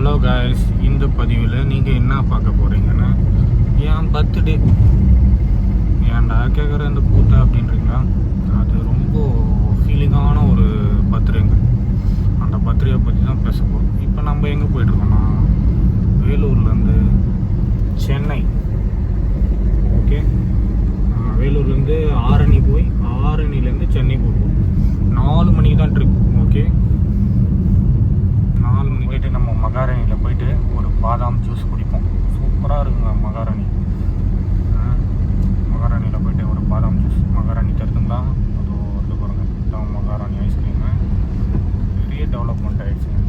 Hello guys, இந்த பதிவில் நீங்கள் என்ன பார்க்க போகிறீங்கன்னா என் பர்த்டே. ஏன்டா கேட்குற இந்த கூட்டை அப்படின்றீங்களா? அது ரொம்ப ஃபீலிங்கான ஒரு பர்த்டேங்க. அந்த பர்த்டேயை பற்றி தான் பேச போகிறோம். இப்போ நம்ம எங்கே போயிட்டுருக்கோம்னா வேலூர்லேருந்து சென்னை. ஓகே, வேலூர்லேருந்து ஆரணி போய் ஆரணிலேருந்து சென்னை போடுவோம். 4 மணிக்கு தான் ட்ரிப். ஓகே, 4 மணிக்கு போயிட்டு நம்ம மகாராணியில் போயிட்டு ஒரு பாதாம் ஜூஸ் குடிப்போம். சூப்பராக இருக்குங்க மகாராணி. மகாராணியில் போயிட்டு ஒரு பாதாம் ஜூஸ். மகாராணி தருதுங்களா? அது வந்து பாருங்க, இதான் மகாராணி ஐஸ்கிரீமு. பெரிய டெவலப்மெண்ட் ஆகிடுச்சுங்க.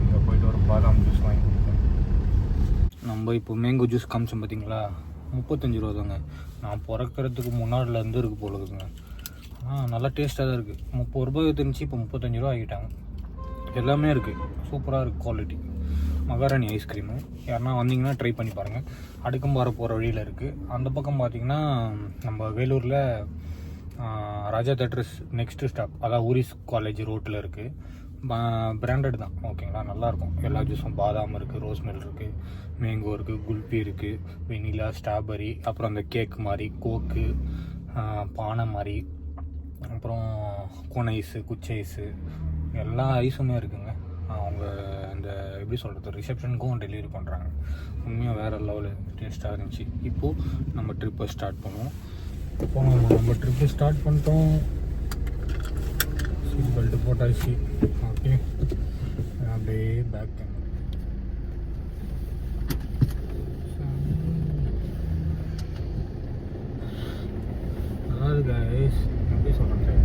இங்கே போயிட்டு ஒரு பாதாம் ஜூஸ் வாங்கி குடிப்போம். நம்ம இப்போ மேங்கோ ஜூஸ் காமிச்சோம் பார்த்தீங்களா, 35 ரூபா தாங்க. நான் பிறக்கிறதுக்கு முன்னாடிலேருந்து இருக்குது போல இருக்குங்க. நல்லா டேஸ்ட்டாக தான் இருக்குது. 30 ரூபாய் தெரிஞ்சு இப்போ 35 ரூபா ஆகிட்டாங்க. எல்லாமே இருக்குது, சூப்பராக இருக்குது குவாலிட்டி. மகாராணி ஐஸ்கிரீமு யாருன்னா வந்தீங்கன்னா ட்ரை பண்ணி பாருங்கள். அடுக்கம்பாறை போகிற வழியில் இருக்குது. அந்த பக்கம் பார்த்திங்கன்னா நம்ம வேலூரில் ராஜா தேட்டர்ஸ் நெக்ஸ்ட்டு ஸ்டாப், அதான் ஊரிஸ் காலேஜ் ரோட்டில் இருக்குது. பிராண்டட் தான், ஓகேங்களா, நல்லாயிருக்கும். எல்லா ஜூஸும் பாதாம் இருக்குது, ரோஸ் மில்க் இருக்குது, மேங்கோ இருக்குது, குல்பி இருக்குது, வெனிலா, ஸ்ட்ராபெரி, அப்புறம் அந்த கேக் மாதிரி, கோக்கு, பானை மாதிரி, அப்புறம் கோன் ஐஸு, குச்சி ஐஸு, எல்லா ஐஸுமே இருக்குங்க. அவங்க அந்த எப்படி சொல்கிறது, ரிசப்ஷனுக்கும் டெலிவரி பண்ணுறாங்க. உண்மையாக வேறு லெவலில் டேஸ்ட்டாக இருந்துச்சு. இப்போது நம்ம ட்ரிப்பை ஸ்டார்ட் பண்ணுவோம். இப்போ நம்ம ட்ரிப்பு ஸ்டார்ட் பண்ணிட்டோம். சீட் பெல்ட்டு போட்டாச்சு. ஓகே, அப்படியே பேக் அதாவது கைஸ் எப்படி சொல்கிறது,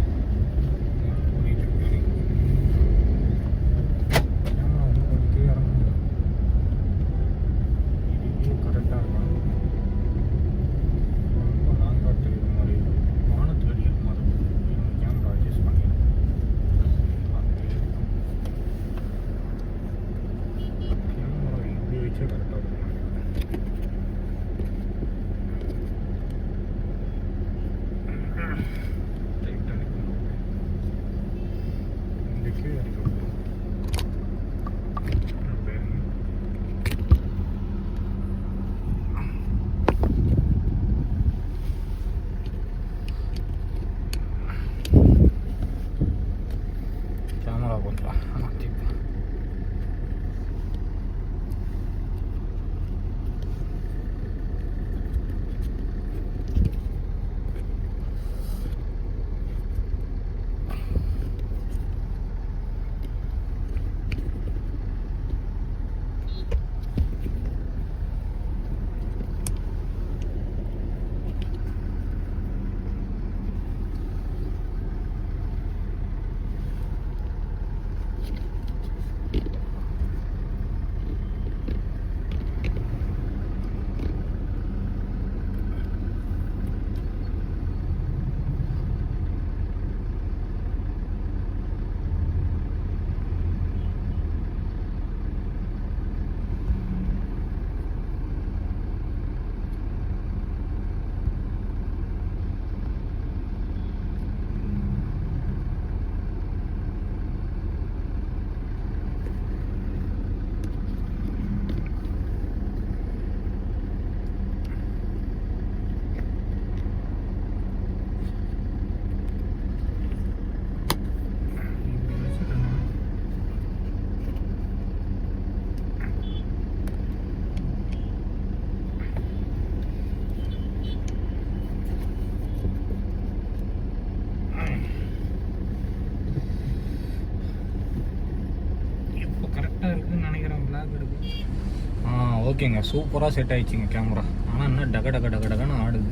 ஓகேங்க. சூப்பராக செட் ஆகிடுச்சிங்க கேமரா. ஆனால் என்ன டகன்னு ஆடுது.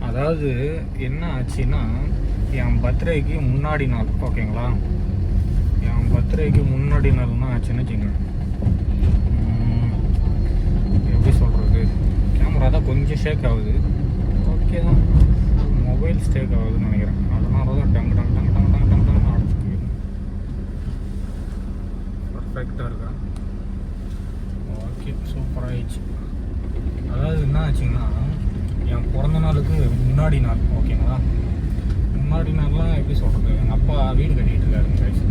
அதாவது என்ன ஆச்சுன்னா, என் பர்த்டேக்கு முன்னாடி நாள், ஓகேங்களா, என் பர்த்டேக்கு முன்னாடி நாள்னா ஆச்சுன்னு வச்சுங்க, எப்படி சொல்கிறது, கேமரா தான் கொஞ்சம் ஷேக் ஆகுது. ஓகே தான், மொபைல் ஷேக் ஆகுதுன்னு நினைக்கிறேன். அதனால தான் டங் ஆடுது. பர்ஃபெக்டாக இருக்கா? ஓகே, சூப்பராகிடுச்சு. அதாவது என்ன ஆச்சுங்கன்னா, என் பிறந்த நாளுக்கு முன்னாடி நாள், ஓகேங்களா, முன்னாடி நாள்லாம் எப்படி சொல்கிறது, எங்கள் அப்பா வீடு கட்டிகிட்டு இருக்காருங்க கைஸ்.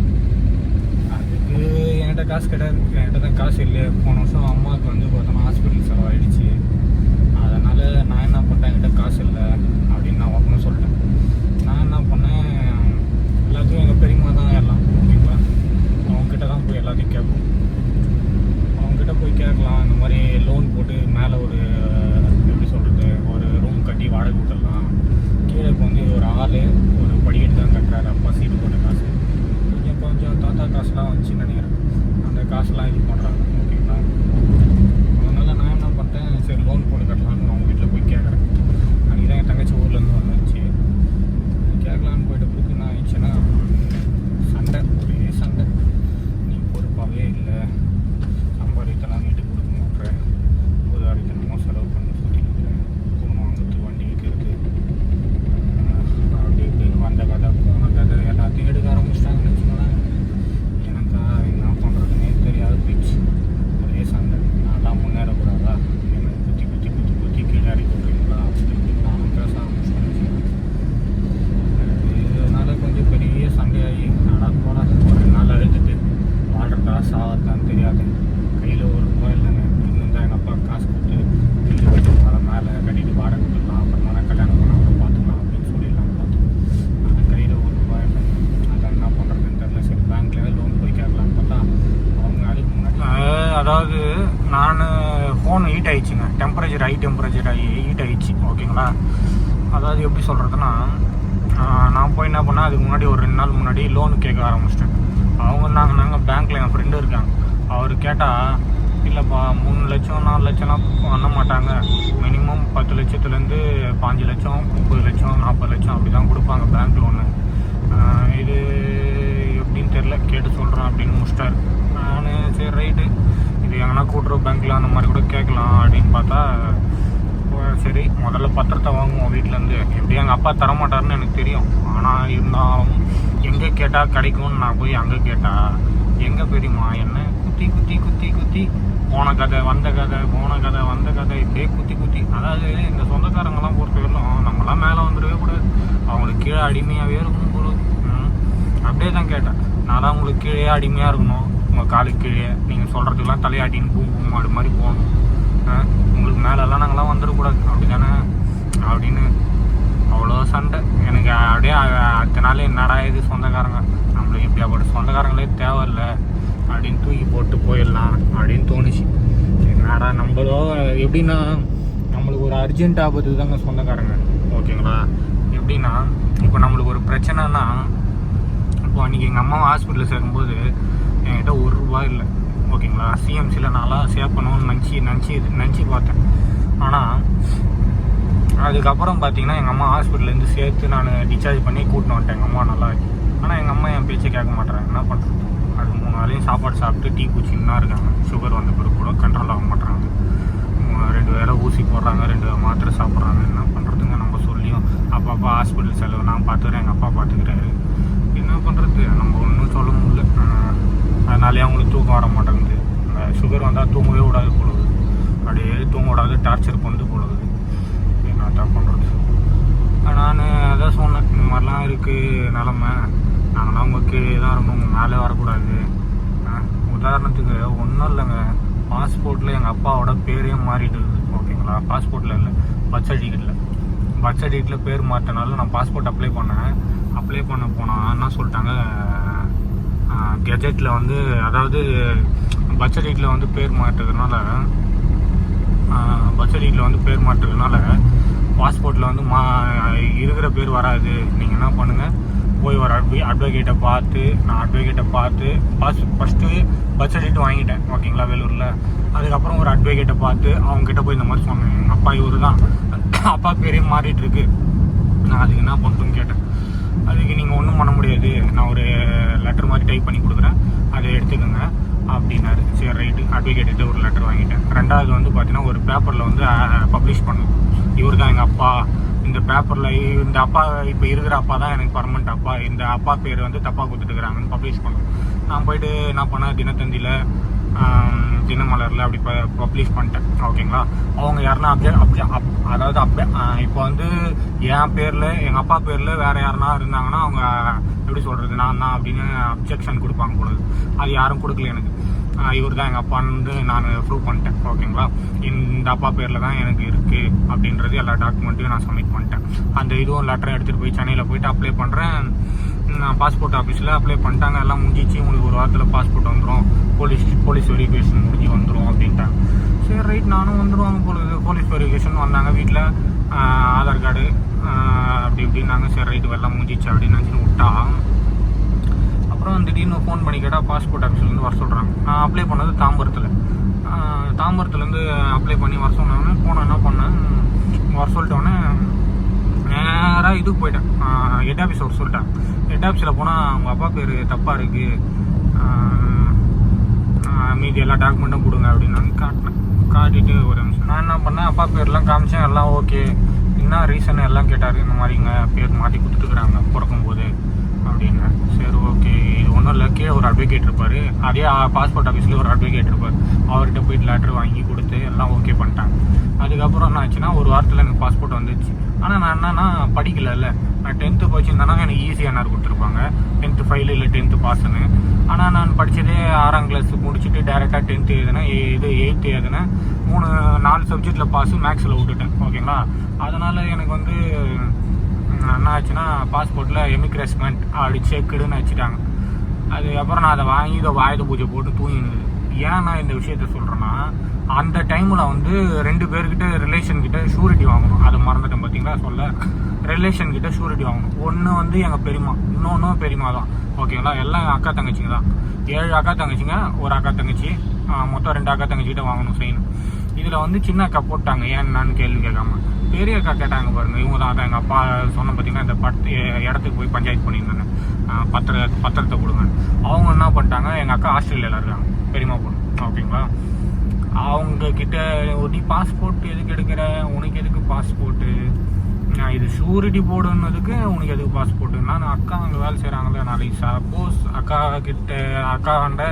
காசு என்கிட்ட தான் காசு இல்லை. போன வருஷம் அம்மாவுக்கு வந்து பார்த்தோன்னா ஹாஸ்பிட்டல் செலவாயிடுச்சு. அதனால் நான் என்ன பண்ணிட்டேன், என்கிட்ட காசு இல்லை அப்படின்னு நான் ஒன்றும் சொல்லிட்டேன். நான் என்ன பண்ணேன், எல்லாத்தையும் எங்கள் பெரியம்மா தான் எல்லாம் ஓகேங்களா. அவங்ககிட்ட தான் போய் எல்லாத்தையும் கேட்போம். அவங்ககிட்ட போய் கேட்கலாம், இந்த மாதிரி லோன் போட்டு மேலே ஒரு எப்படி சொல்கிறது, ஒரு ரூம் கட்டி வாடகை விட்டுடலாம். கீழே இப்போ வந்து ஒரு ஆள் ஒரு படிக்கட்டு தான் கட்டுறாரு அப்பா, சீட்டு போட்ட காசு கொஞ்சம் தாத்தா காசுலாம் வந்துச்சுன்னு நினைக்கிறேன். அந்த காசுலாம் இது பண்ணுறாங்க ஓகேங்களா. அதனால் நான் என்ன பண்ணிட்டேன், சரி லோன் போட்டு கட்டலான்னு அவங்க வீட்டில் போய் கேட்குறேன். அன்றைக்கி தான் என் தங்கச்சி ஊர்லேருந்து வந்துச்சு. கேட்கலான்னு போயிட்ட பிறகு என்ன ஆயிடுச்சுன்னா சண்டை, ஒரே சண்டை. நீ பொறுப்பாகவே இல்லை, சம்பாதித்தெல்லாம் வீட்டுக்கு கொடுக்க மாட்டேன், உதாரித்தனமோ செலவு பண்ணி சொல்லிக்கிறேன், ஃபோன் வாங்குறது வண்டி விற்கிறது அப்படி இப்படின்னு வந்த கதை போன கதை எல்லாத்தையும் எடுக்க ஆரம்பிச்சிட்டாங்கன்னு வச்சுக்கோங்களேன். எனக்கு என்ன பண்ணுறதுனே தெரியாது போயிடுச்சு. ஒரே சண்டை. நான்லாம் முன்னேறக்கூடாதா, எனக்கு குத்தி குத்தி குத்தி குத்தி கீழே இறக்கி விட்றீங்களா அப்படின்னு நானும் பேச ஆரம்பிச்சிட்டேன். இதனால கொஞ்சம் பெரிய சண்டையாகி நடா போகிறா ஒரு நாள் அழுதுட்டு வாழ்றதா சாவதான்னு தெரியாது. கையில் ஒரு ரூபாய் இல்லைங்க. இன்னும் தான் எங்கள் அப்பா காசு கொடுத்து வீட்டு கட்டி மேலே கட்டிட்டு வாடகை கொடுத்துடலாம், அப்புறமா கல்யாணம் பண்ண அப்புறம் பார்த்துக்கலாம் அப்படின்னு சொல்லிடலாம் பார்த்தோம். ஆனால் கையில் ஒரு ரூபாய் இல்லை. அதான் என்ன பண்ணுறதுன்னு தெரில. சரி பேங்க்கில் லோன் போய் கேட்கலான்னு பார்த்தா அவங்க அதுக்கு முன்னாடி அதாவது நான் ஃபோன் ஹீட் ஆகிடுச்சுங்க. டெம்பரேச்சர் ஆகி ஹீட் ஆகிடுச்சு ஓகேங்களா. அதாவது எப்படி சொல்கிறதுனா, நான் போய் என்ன பண்ணேன், அதுக்கு முன்னாடி ஒரு 2 நாள் முன்னாடி லோனு கேட்க ஆரம்பிச்சிட்டேன். அவங்க நாங்கள் பேங்க்கில் என் ஃப்ரெண்டு இருக்காங்க. அவர் கேட்டால் இல்லைப்பா 3 லட்சம் 4 லட்சம்லாம் பண்ண மாட்டாங்க, மினிமம் 10 லட்சத்துலேருந்து 5 லட்சம் 30 லட்சம் 40 லட்சம் அப்படி தான் கொடுப்பாங்க பேங்க் லோனு. இது எப்படின்னு தெரில, கேட்டு சொல்கிறேன் அப்படின்னு முடிச்சிட்டாரு. நான் சரி ரைட்டு, இது எங்கன்னா கூட்டுறவு பேங்க்கில் அந்த மாதிரி கூட கேட்கலாம் அப்படின்னு பார்த்தா, சரி முதல்ல பத்திரத்தை வாங்குவோம் வீட்டிலேருந்து. எப்படியும் எங்கள் அப்பா தரமாட்டாருன்னு எனக்கு தெரியும். ஆனால் இருந்தாலும் எங்கே கேட்டால் கிடைக்கும்னு நான் போய் அங்கே கேட்டால் எங்கே பெரியம்மா என்ன குத்தி குத்தி குத்தி குத்தி போன கதை வந்த கதை போன கதை வந்த கதை இப்படியே குத்தி குத்தி. அதாவது இந்த சொந்தக்காரங்கெல்லாம் பொறுத்தவரையிலும் நம்மளாம் மேலே வந்துடவே கூடாது, அவங்களுக்கு கீழே அடிமையாகவே இருக்கணும் போல. அப்படியே தான் கேட்டேன். நான் தான் உங்களுக்கு கீழே அடிமையாக இருக்கணும், உங்கள் காலுக்கு கீழே நீங்கள் சொல்கிறதுக்கெல்லாம் தலையாட்டின்னு பூ மாடு மாதிரி போகணும், உங்களுக்கு மேலெல்லாம் நாங்களாம் வந்துடக்கூடாது அப்படி தானே அப்படின்னு அவ்வளோ சண்டை எனக்கு. அப்படியே அடுத்த நாள் என்னடா இது சொந்தக்காரங்க, நம்மளுக்கு எப்படியாப்பட்ட சொந்தக்காரங்களே தேவையில்லை அப்படின்னு தூக்கி போட்டு போயிடலாம் அப்படின்னு தோணுச்சு. என்னடா நம்மளோ எப்படின்னா, நம்மளுக்கு ஒரு அர்ஜென்ட் ஆபத்து தாங்க சொந்தக்காரங்க ஓகேங்களா. எப்படின்னா இப்போ நம்மளுக்கு ஒரு பிரச்சனைனா, இப்போ அன்றைக்கி எங்கள் அம்மா ஹாஸ்பிட்டலில் சேர்க்கும்போது என்கிட்ட 1 ரூபாய் இல்லை ஓகேங்களா. சிஎம்சியில் நான்லாம் சேர்க்கணும்னு நினச்சி பார்த்தேன். ஆனால் அதுக்கப்புறம் பார்த்தீங்கன்னா எங்கள் அம்மா ஹாஸ்பிட்டல்லேருந்து சேர்த்து நான் டிஸ்சார்ஜ் பண்ணி கூட்டின்னு வந்துட்டேன் எங்கள் அம்மா நல்லா. ஆனால் எங்கள் அம்மா என் பேச்சை கேட்க மாட்டேறாங்க. என்ன பண்ணுறது, அது 3 வேளையும் சாப்பாடு சாப்பிட்டு டீ குச்சின்னு இருக்காங்க. சுகர் வந்த பிறகு கூட கண்ட்ரோல் ஆக மாட்டேறாங்க. 2 வேளை ஊசி போடுறாங்க, 2 மாத்திரை சாப்பிட்றாங்க. என்ன பண்ணுறதுங்க, நம்ம சொல்லியும் அப்பப்போ ஹாஸ்பிட்டல் செலவு நான் பார்த்துக்கிறேன், எங்கள் அப்பா பார்த்துக்கிறாரு. என்ன பண்ணுறது, நம்ம ஒன்றும் சொல்ல முடியல. அதனாலே அவங்களுக்கு தூக்கம் வர மாட்டேங்குது. சுகர் வந்தால் தூங்கவே விடாது போடுது, அப்படியே தூங்க விடாது டார்ச்சர் கொண்டு போடுது. என்ன தான் பண்ணுறது. நான் அதான் சொன்னேன், இந்த மாதிரிலாம் இருக்குது நிலமை, நாங்களாம் உங்கள் கீழே தான் இருக்கணும், உங்கள் மேலே வரக்கூடாது. உதாரணத்துக்கு ஒன்றும் இல்லைங்க, பாஸ்போர்ட்டில் எங்கள் அப்பாவோட பேரே மாறிடுது ஓகேங்களா. பாஸ்போர்ட்டில் இல்லை, பர்த் சர்டிஃபிகேட்டில் பேர் மாற்றினாலும் நான் பாஸ்போர்ட் அப்ளை பண்ண போனால் என்ன சொல்லிட்டாங்க, கெஜெட்டில் வந்து அதாவது பர்த் சர்டிஃபிகேட்டில் வந்து பேர் மாற்றுறதுனால பாஸ்போர்ட்டில் வந்து இருக்கிற பேர் வராது. நீங்கள் என்ன பண்ணுங்கள், போய் ஒரு அட்வொகேட்டை பார்த்து ஃபஸ்ட்டு பர்த் சர்டிஃபிகேட் வாங்கிட்டேன் ஓகேங்களா வேலூரில். அதுக்கப்புறம் ஒரு அட்வொகேட்டை பார்த்து அவங்ககிட்ட போய் இந்த மாதிரி சொன்னேன், எங்கள் அப்பா இவரு தான், அப்பா பேரே மாறிட்டுருக்கு, நான் அதுக்கு என்ன பண்ணட்டுன்னு கேட்டேன். அதுக்கு நீங்கள் ஒன்றும் பண்ண முடியாது, நான் ஒரு லெட்டர் மாதிரி டைப் பண்ணி கொடுக்குறேன், அதை எடுத்துக்கோங்க அப்படின்னாரு. சரி ரைட்டு, அட்வொகேட்டு ஒரு லெட்டர் வாங்கிட்டேன். 2வது வந்து பார்த்தீங்கன்னா ஒரு பேப்பரில் வந்து பப்ளிஷ் பண்ணும், இவர் தான் எங்கள் அப்பா, இந்த பேப்பரில் இந்த அப்பா இப்போ இருக்கிற அப்பா தான் எனக்கு பர்மனெண்ட் அப்பா, இந்த அப்பா பேர் வந்து தப்பாக கொடுத்துட்டுருக்குறாங்கன்னு பப்ளிஷ் பண்ணும். நான் போய்ட்டு என்ன பண்ணேன், தினத்தந்தியில் தினமலரில் அப்படி பப்ளிஷ் பண்ணிட்டேன் ஓகேங்களா. அவங்க யாருன்னா அதாவது இப்போ வந்து என் பேரில் எங்கள் அப்பா பேரில் வேறு யாருன்னா இருந்தாங்கன்னா அவங்க எப்படி சொல்கிறது, நான் அப்படின்னு அப்ஜெக்ஷன் கொடுப்பாங்க போல. அது யாரும் கொடுக்கல எனக்கு. இவர் தான் எங்கள் அப்பான்னு நான் ப்ரூவ் பண்ணிட்டேன். ஓகேங்களா, இந்த அப்பா பேரில் தான் எனக்கு இருக்குது அப்படின்றது எல்லா டாக்குமெண்ட்டையும் நான் சப்மிட் பண்ணிட்டேன். அந்த இதுவும் லெட்டரை எடுத்துகிட்டு போய் சென்னையில் போயிட்டு அப்ளை பண்ணுறேன். நான் பாஸ்போர்ட் ஆஃபீஸில் அப்ளை பண்ணிட்டாங்க. எல்லாம் முடிஞ்சிச்சு, உங்களுக்கு ஒரு வாரத்தில் பாஸ்போர்ட் வந்துடும், போலீஸ் வெரிஃபிகேஷன் முடிஞ்சு வந்துடும் அப்படின்ட்டாங்க. சரி ரைட், நானும் வந்துடுவாங்க பொழுது. போலீஸ் வெரிஃபிகேஷன் வந்தாங்க, வீட்டில் ஆதார் கார்டு அப்படி இப்படின்னாங்க. சரி ரைட்டு எல்லாம் முடிஞ்சிச்சு அப்படின்னு நினச்சின்னு விட்டா, அப்புறம் திடீர்னு ஃபோன் பண்ணி கேட்டால் பாஸ்போர்ட் ஆஃபீஸ்லேருந்து வர சொல்கிறாங்க. நான் அப்ளை பண்ணது தாம்பரத்துலேருந்து அப்ளை பண்ணி வர சொன்னாங்க. போனேன், என்ன பண்ணேன், வர சொல்லிட்டோன்னே நேராக இதுக்கு போயிட்டேன், ஹெட் ஆஃபீஸ் வர சொல்லிட்டேன். ஹெட் ஆஃபீஸில் போனால் அவங்க அப்பா பேர் தப்பாக இருக்குது, மீதி எல்லா டாக்குமெண்ட்டும் கொடுங்க அப்படின்னு காட்டிட்டு ஒரு நிமிஷம் நான் என்ன பண்ணேன், அப்பா பேர்லாம் காமிச்சேன், எல்லாம் ஓகே. என்ன ரீசன் எல்லாம் கேட்டார். இந்த மாதிரிங்க பேர் மாற்றி கொடுத்துட்டுருக்குறாங்க பிறக்கும்போது அப்படின்னு. சரி ஓகே, இது ஒன்றும் இல்லை, கீழே ஒரு அட்வொகேட் இருப்பார், அதே பாஸ்போர்ட் ஆஃபீஸில் ஒரு அட்வொகேட் இருப்பார், அவர்கிட்ட போயிட்டு லெட்டர் வாங்கி கொடுத்து எல்லாம் ஓகே பண்ணிட்டாங்க. அதுக்கப்புறம் என்ன ஆச்சுன்னா, ஒரு வாரத்தில் எனக்கு பாஸ்போர்ட் வந்துடுச்சு. ஆனால் நான் என்னன்னா படிக்கல, நான் 10th போச்சுருந்தேன்னா எனக்கு ஈஸியாக கொடுத்துருப்பாங்க, 10th ஃபைல் இல்லை 10th பாஸ்ன்னு. ஆனால் நான் படித்ததே 6ஆம் கிளாஸ் முடிச்சுட்டு டேரெக்டாக 10th எழுதினேன், 8th எழுதினேன், 4 சப்ஜெக்டில் பாஸு, மேக்ஸில் விட்டுட்டேன். ஓகேங்களா, அதனால் எனக்கு வந்து என்ன ஆச்சுன்னா, பாஸ்போர்ட்டில் எமிக்ரேஸ்மெண்ட் அப்படி செக்குடுன்னு வச்சுட்டாங்க. அதுக்கப்புறம் நான் அதை வாங்கி இதை ஆயுத பூஜை போட்டு தூங்கினது. ஏன் நான் இந்த விஷயத்த சொல்கிறேன்னா, அந்த டைமில் வந்து 2 பேர்கிட்ட ரிலேஷன்கிட்ட ஷூரிட்டி வாங்கணும். அதை மறந்துட்டேன் பார்த்தீங்களா சொல்ல. ரிலேஷன்கிட்ட ஷூரிட்டி வாங்கணும். ஒன்று வந்து எங்கள் பெரியம்மா, இன்னொன்று பெரியம்மா தான். ஓகேங்களா, எல்லாம் அக்கா தங்கச்சிங்க தான். 7 அக்கா தங்கச்சிங்க, ஒரு அக்கா தங்கச்சி, மொத்தம் 2 அக்கா தங்கச்சிக்கிட்ட வாங்கணும் செய்யணும். இதில் வந்து சின்ன அக்கா போட்டாங்க, ஏன்னு நான் கேள்வி கேட்காம. பெரிய அக்கா கேட்டாங்க பாருங்க, இவங்க தான். அதான் எங்கள் அப்பா சொன்ன பார்த்தீங்கன்னா, இந்த இடத்துக்கு போய் பஞ்சாயத்து பண்ணியிருந்தாங்க, பத்திரத்தை கொடுங்க. அவங்க என்ன பண்ணிட்டாங்க, எங்கள் அக்கா ஆஸ்திரேலியாவில் இருக்காங்க, பெரியம்மா பொண்ணு. ஓகேங்களா, அவங்க கிட்ட நீ பாஸ்போர்ட் எதுக்கு எடுக்கிற, உனக்கு எதுக்கு பாஸ்போர்ட்டு, இது ஷூரிட்டி போடுன்னதுக்கு உனக்கு எதுக்கு பாஸ்போர்ட்டுன்னா, நான் அக்கா அங்கே வேலை செய்கிறாங்களே, நாளைக்கு சப்போஸ் அக்காண்ட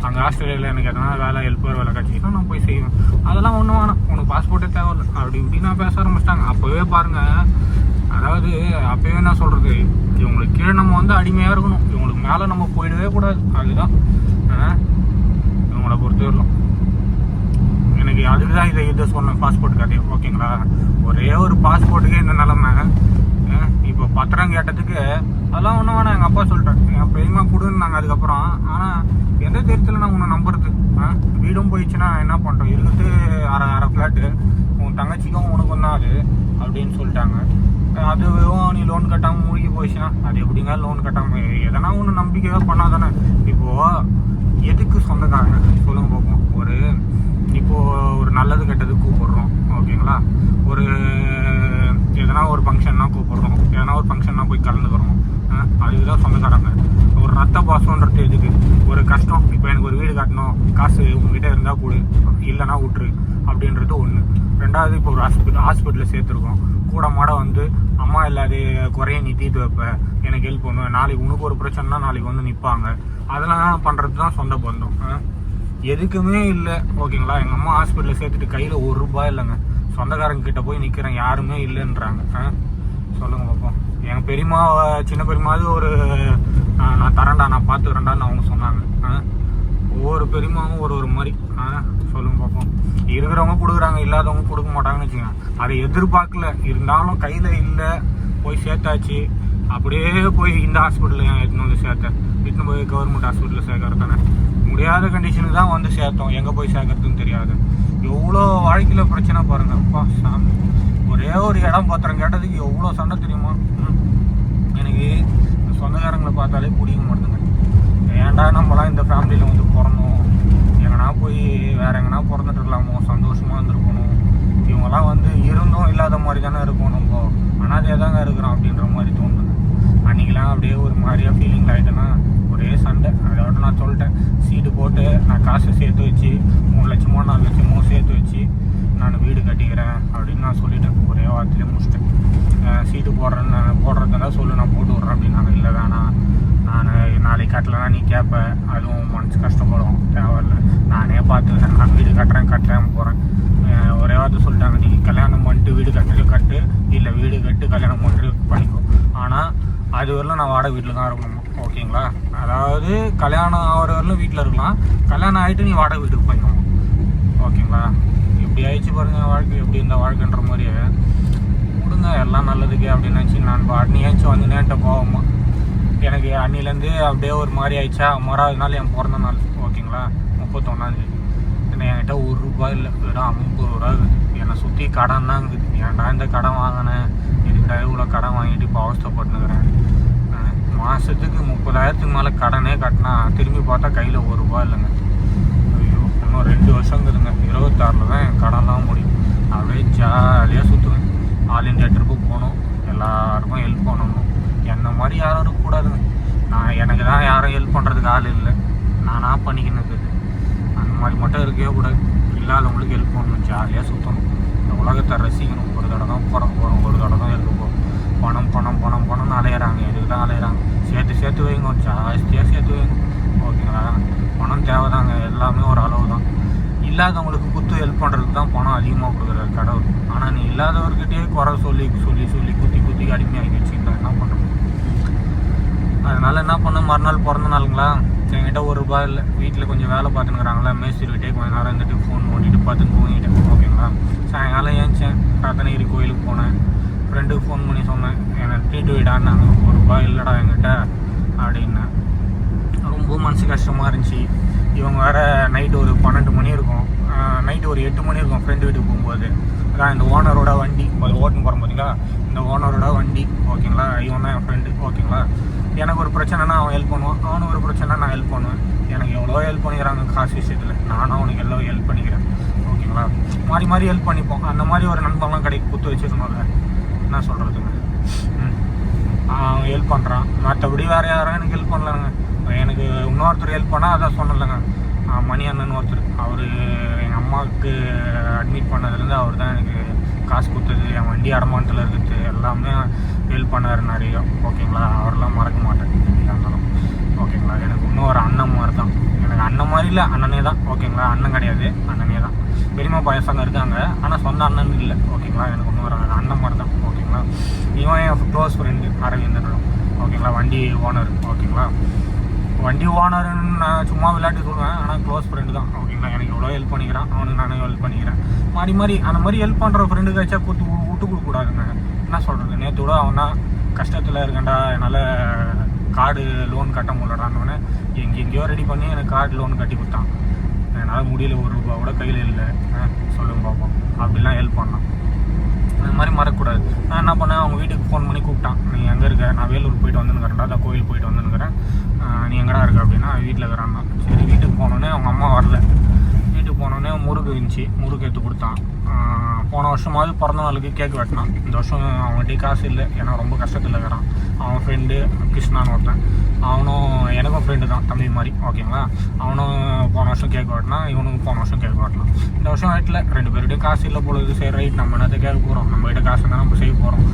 அங்கே ஆஸ்திரேலியாவில் எனக்கு எதனா வேலை ஹெல்ப்பர் வேலை கிடச்சின்னா நான் போய் செய்வேன். அதெல்லாம் ஒன்றும் வேணாம், உனக்கு பாஸ்போர்ட்டே தேவையில்லை அப்படி இப்படி நான் பேச ஆரம்பிச்சிட்டாங்க. அப்போவே பாருங்கள், அதாவது அப்போவே என்ன சொல்கிறது, இவங்களுக்கு கீழே நம்ம வந்து அடிமையாக இருக்கணும், இவங்களுக்கு மேலே நம்ம போயிடவே கூடாது. அதுதான் இவங்களை பொறுத்த வரலாம். எனக்கு அதுதான் இதை சொன்னேன், பாஸ்போர்ட் கதையை. ஓகேங்களா, ஒரே ஒரு பாஸ்போர்ட்டுக்கே இந்த நிலமை. இப்போ பத்திரம் கேட்டதுக்கு அதெல்லாம் ஒன்றும் வேணாம், எங்கள் அப்பா சொல்லிட்டேன், என் பெரியமா கொடுன்னாங்க. அதுக்கப்புறம் ஆனால் எந்த தெரித்துல நான் உன்னை நம்புறது, வீடும் போயிடுச்சுன்னா என்ன பண்ணுறோம், இருக்குது அரை ஃப்ளாட்டு, உன் தங்கச்சிக்கும் உனக்கும் தான் அது அப்படின்னு சொல்லிட்டாங்க. அதுவும் நீ லோன் கட்டாமல் மூழ்கி போயிடுச்சுன்னா அது எப்படிங்க லோன் கட்டாமல், எதனா ஒன்று நம்பிக்கையாக பண்ணாதானே. இப்போது எதுக்கு சொந்தக்காரங்க சொல்லுங்க பார்ப்போம். இப்போது ஒரு நல்லது கெட்டது கூப்பிடுறோம். ஓகேங்களா, ஒரு எதனா ஒரு ஃபங்க்ஷன்னா கூப்பிடுறோம், எதனா ஒரு ஃபங்க்ஷன்னா போய் கலந்துக்கிறோம், அதுக்கு தான் சொந்தக்காரங்க. ஒரு ரத்த பாசம்ன்றது எதுக்கு, ஒரு கஷ்டம், இப்போ எனக்கு ஒரு வீடு கட்டணும், காசு உங்ககிட்ட இருந்தால் கொடு, இல்லைனா விட்டுரு அப்படின்றது ஒன்று. 2வது, இப்போ ஒரு ஹாஸ்பிட்டலில் சேர்த்துருக்கோம், கூட மாட வந்து அம்மா இல்லாத குறைய நீ தீர்த்து வைப்ப, எனக்கு ஹெல்ப் பண்ணுவேன், நாளைக்கு உனக்கு ஒரு பிரச்சனைனா நாளைக்கு வந்து நிற்பாங்க. அதெல்லாம் பண்ணுறது தான் சொந்த பந்தம். எதுக்குமே இல்லை. ஓகேங்களா, எங்கள் அம்மா ஹாஸ்பிட்டலில் சேர்த்துட்டு கையில் ₹1 இல்லைங்க, சொந்தக்காரங்க கிட்ட போய் நிற்கிறேன், யாருமே இல்லைன்றாங்க. சொல்லுங்கள் பார்ப்போம். எங்கள் பெரியம்மா, சின்ன பெரியம்மாவது ஒரு நான் தரேன்டா, நான் பார்த்துக்கிறேன்டான்னு அவங்க சொன்னாங்க. ஒவ்வொரு பெரியம்மாவும் ஒரு மாதிரி. சொல்லுங்க பார்ப்போம். இருக்கிறவங்க கொடுக்குறாங்க, இல்லாதவங்க கொடுக்க மாட்டாங்கன்னு வச்சுக்கோங்க. அதை எதிர்பார்க்கல, இருந்தாலும் கையில் இல்லை, போய் சேர்த்தாச்சு. அப்படியே போய் இந்த ஹாஸ்பிட்டலில் எடுத்துன்னு வந்து சேர்த்தேன், எடுத்துன்னு போய் கவர்மெண்ட் ஹாஸ்பிட்டலில் சேர்க்கறது தானே. முடியாத கண்டிஷனுக்கு தான் வந்து சேர்த்தோம், எங்கே போய் சேர்க்கறதுன்னு தெரியாது. எவ்வளோ வாழ்க்கையில் பிரச்சனை பாருங்கள். அப்பா சாமி, ஒரே ஒரு இடம் பத்திரம் கேட்டதுக்கு எவ்வளோ சண்டை தெரியுமா. எனக்கு சொந்தக்காரங்களை பார்த்தாலே பிடிக்க மாட்டேங்க. ஏன்டா நம்மளாம் இந்த ஃபேமிலியில் வந்து பிறந்தோம், எங்கன்னா போய் வேறு எங்கன்னா பிறந்துட்டு இருக்கலாமோ, சந்தோஷமாக இருந்துருக்கணும். இவங்கெல்லாம் வந்து இருந்தும் இல்லாத மாதிரி தானே இருக்கும், நம்ம அனாதையாக தாங்க இருக்கிறோம் அப்படின்ற மாதிரி தோணுது. அன்றைக்கெலாம் அப்படியே ஒரு மாதிரியாக ஃபீலிங் ஆகிட்டேன்னா ஒரே சண்டை. அதோட நான் சொல்லிட்டேன், சீட்டு போட்டு நான் காசு சேர்த்து வச்சு 3 லட்சமோ 4 லட்சமோ சேர்த்து வச்சு நான் வீடு கட்டிக்கிறேன் அப்படின்னு நான் சொல்லிட்டேன். ஒரே வாரத்திலே முடிச்சிட்டேன். சீட்டு போடுறதுனா சொல்லு, நான் போட்டு விட்றேன் அப்படின்னாங்க. இல்லை வேணாம், நான் நாளைக்கு கட்டலைன்னா நீ கேட்ப, கேட்ப, அதுவும் மனசு கஷ்டப்படும், தேவையில்லை. நானே பார்த்துக்கிறேன், நான் வீடு கட்டுறேன் போகிறேன். ஒரே வார்த்தை சொல்லிட்டாங்க, நீ கல்யாணம் பண்ணிட்டு வீடு கட்டு, இல்லை வீடு கட்டு கல்யாணம் பண்ணிக்கோ. ஆனால் அது வரலும் நான் வாடகை வீட்டில் தான் இருக்கணும், ஓகேங்களா? அதாவது கல்யாணம் ஆகிற வரலும் வீட்டில் இருக்கலாம், கல்யாணம் ஆகிட்டு நீ வாடகை வீட்டுக்கு போய்க்கணும், ஓகேங்களா? இப்படி ஆயிடுச்சு பாருங்கள் வாழ்க்கை, எப்படி இந்த வாழ்க்கைன்ற மாதிரியே விடுங்க, எல்லாம் நல்லதுக்கு அப்படின்னு நினச்சி நான் அன்னி ஏஞ்சி வந்து நேட்ட போவோமா. எனக்கு அன்னிலேருந்து அப்படியே ஒரு மாதிரி ஆயிடுச்சா. மறாவது நாள் என் பிறந்த நாள், ஓகேங்களா? 31ஆந்தேதி. என்கிட்ட ₹1 இல்லை, வெறும் 50 ரூபா இருக்குது. என்னை சுற்றி கடன் தான் இருக்குது. ஏன்டா இந்த கடன் வாங்கினேன், இதுக்கிட்ட இவ்வளோ கடன் வாங்கிட்டு இப்போ அவஸ்தைப்பட்டுக்கிறேன். மாதத்துக்கு 30,000க்கு மேலே கடனே கட்டினா திரும்பி பார்த்தா கையில் ₹1 இல்லைங்க. ஐயோ, இன்னும் 2 வருஷம் இருக்குதுங்க. 26 தான் என் கடன்லாம் முடியும். அப்படியே ஜாலியாக சுற்றுவேன். ஆல் இண்டியா ட்ரிப்பு போகணும், எல்லாருக்கும் ஹெல்ப் பண்ணணும். என்ன மாதிரி யாரும் இருக்கக்கூடாதுங்க. எனக்கு தான் யாரும் ஹெல்ப் பண்ணுறதுக்கு ஆள் இல்லை, நானாக பண்ணிக்கணும். அந்த மாதிரி மட்டும் இருக்கவே கூடாது. இல்லாதவங்களுக்கு ஹெல்ப் பண்ணணும், ஜாலியாக சுற்றணும், இந்த உலகத்தை ரசிக்கணும். ஒரு தடவை தான் பிறக்க போகிறோம், ஒரு தடவை தான் இருக்க போகிறோம். பணம்னு அலையிறாங்க, எதுக்கு தான் அலையிறாங்க? சேர்த்து வைங்க, ஜாஸ்தியாக சேர்த்து வைங்க, ஓகேங்களா? பணம் தேவைதாங்க, எல்லாமே ஒரு அளவு தான். இல்லாதவங்களுக்கு குத்து ஹெல்ப் பண்ணுறதுக்கு தான் பணம் அதிகமாக கொடுக்குறாரு கடவுள். ஆனால் நீ இல்லாதவர்கிட்டயே குறை சொல்லி குத்தி அடிமையாகி வச்சுக்கிட்டா என்ன பண்ணுறது? அதனால் என்ன பண்ண, மறுநாள் பிறந்த நாளுங்களா, என்கிட்ட ₹1 இல்லை. வீட்டில் கொஞ்சம் வேலை பார்த்துன்னுக்குறாங்களா, மேஸ்திரிக்கிட்டே கொஞ்சம் நேரம் இருந்துட்டு ஃபோன் ஓட்டிட்டு பார்த்து தூங்கிட்டேன், ஓகேங்களா? சாயங்காலம் ஏஞ்சேன், ரத்னகிரி கோயிலுக்கு போனேன். ஃப்ரெண்டுக்கு ஃபோன் பண்ணி சொன்னேன், எனக்கு ட்ரீட் விடான்னாங்க. ₹1 இல்லைடா என்கிட்ட அப்படின்னேன். ரொம்ப மனசு கஷ்டமாக இருந்துச்சு. இவங்க வேறு நைட்டு ஒரு 12 மணி இருக்கும், நைட்டு ஒரு 8 மணி இருக்கும் ஃப்ரெண்டு வீட்டுக்கு போகும்போது. அதான் இந்த ஓனரோட வண்டி ஓட்டுன்னு போகிறோம் பார்த்தீங்களா, இந்த ஓனரோட வண்டி, ஓகேங்களா? இவன் தான் என் ஃப்ரெண்டு, ஓகேங்களா? எனக்கு ஒரு பிரச்சனைனா அவன் ஹெல்ப் பண்ணுவான், அவனுக்கு ஒரு பிரச்சனை நான் ஹெல்ப் பண்ணுவேன். எனக்கு எவ்வளோ ஹெல்ப் பண்ணிக்கிறாங்க காசு விஷயத்தில், நானும் அவனுக்கு எவ்வளோ ஹெல்ப் பண்ணிக்கிறேன், ஓகேங்களா? மாறி ஹெல்ப் பண்ணிப்போம். அந்த மாதிரி ஒரு நண்பன்லாம் கடைக்கு குத்து வச்சுருந்தோம்ல, என்ன சொல்கிறதுங்க? அவன் ஹெல்ப் பண்ணுறான், மற்றபடி வேறு யாரும் எனக்கு ஹெல்ப் பண்ணலங்க. எனக்கு இன்னொருத்தர் ஹெல்ப் பண்ணால் அதான் சொன்னலைங்க, மணி அண்ணன் ஒருத்தர். அவர் எங்கள் அம்மாவுக்கு அட்மிட் பண்ணதுலேருந்து அவர் தான் எனக்கு காசு கொடுத்தது, என் வண்டி அடமானத்தில் இருக்குது, எல்லாமே ஹெல்ப் பண்ணார் நிறைய, ஓகேங்களா? அவரெல்லாம் மறக்க மாட்டேன் இருந்தாலும், ஓகேங்களா? எனக்கு இன்னும் ஒரு அண்ணன் மாதிரி தான். எனக்கு அண்ணன் மாதிரி இல்லை, அண்ணனே தான், ஓகேங்களா? அண்ணன் கிடையாது, அண்ணனே தான். பெரியமா பசங்க இருக்காங்க, ஆனால் சொந்த அண்ணன் இல்லை, ஓகேங்களா? எனக்கு இன்னும் ஒரு அண்ணன் மாதிரி தான், ஓகேங்களா? இவன் என் க்ளோஸ் ஃப்ரெண்டு அரவிந்தனும், ஓகேங்களா? வண்டி ஓனர், ஓகேங்களா? வண்டி ஓனருன்னு நான் சும்மா விளையாட்டு சொல்லுவேன், ஆனால் க்ளோஸ் ஃப்ரெண்டு தான், ஓகேங்களா? எனக்கு எவ்வளோ ஹெல்ப் பண்ணிக்கிறான், அவனுக்கு நானே ஹெல்ப் பண்ணிக்கிறேன். மாறி அந்த மாதிரி ஹெல்ப் பண்ணுற ஃப்ரெண்டுக்கு வச்சா விட்டு கொடுக்கக்கூடாதுங்க. என்ன சொல்கிறது? நேற்று கூட அவனா கஷ்டத்தில் இருக்கேன்டா, என்னால் கார்டு லோன் கட்ட முடியலடான்னு எங்கெங்கேயோ ரெடி பண்ணி எனக்கு கார்டு லோன் கட்டி கொடுத்தான். என்னால் முடியல, ₹1 கூட கையில் இல்லை. சொல்லுங்க பார்ப்போம், அப்படிலாம் ஹெல்ப் பண்ணான். அந்த மாதிரி மறக்கக்கூடாது. நான் என்ன பண்ணேன், அவங்க வீட்டுக்கு ஃபோன் பண்ணி கூப்பிட்டான், நீ எங்கே இருக்க? நான் வேலூர் போயிட்டு வந்துன்னுக்கிறேன்டா, அதான் கோயில் போயிட்டு வந்துன்னுக்கிறேன், நீ எங்கடா இருக்க அப்படின்னா வீட்டில் இருக்கிறான்னா. சரி, வீட்டுக்கு போனோடனே அவங்க அம்மா வரல. வீட்டுக்கு போனோடனே முறுக்கு இருந்துச்சு, முறுக்கு எடுத்து கொடுத்தான். போன வருஷமாவது பிறந்த நாளுக்கு கேக் வெட்டினான். இந்த வருஷம் அவங்ககிட்ட காசு இல்லை, ஏன்னா ரொம்ப கஷ்டத்தில் இருக்கிறான். அவன் ஃப்ரெண்டு கிருஷ்ணான்னு ஒருத்தன், அவனும் எனக்கும் ஃப்ரெண்டு தான், தம்பி மாதிரி, ஓகேங்களா? அவனும் போன வருஷம் கேக் வெட்டினான், இவனுக்கும் போன வருஷம் கேக் வெட்டினான். இந்த வருஷம் வீட்டில் 2 பேருகிட்டையும் காசு இல்லை பொழுது. சரி ரைட், நம்ம என்னத்தை கேட்க போகிறோம், நம்மகிட்ட காசு இருந்தால் நம்ம செய்ய போகிறோம்.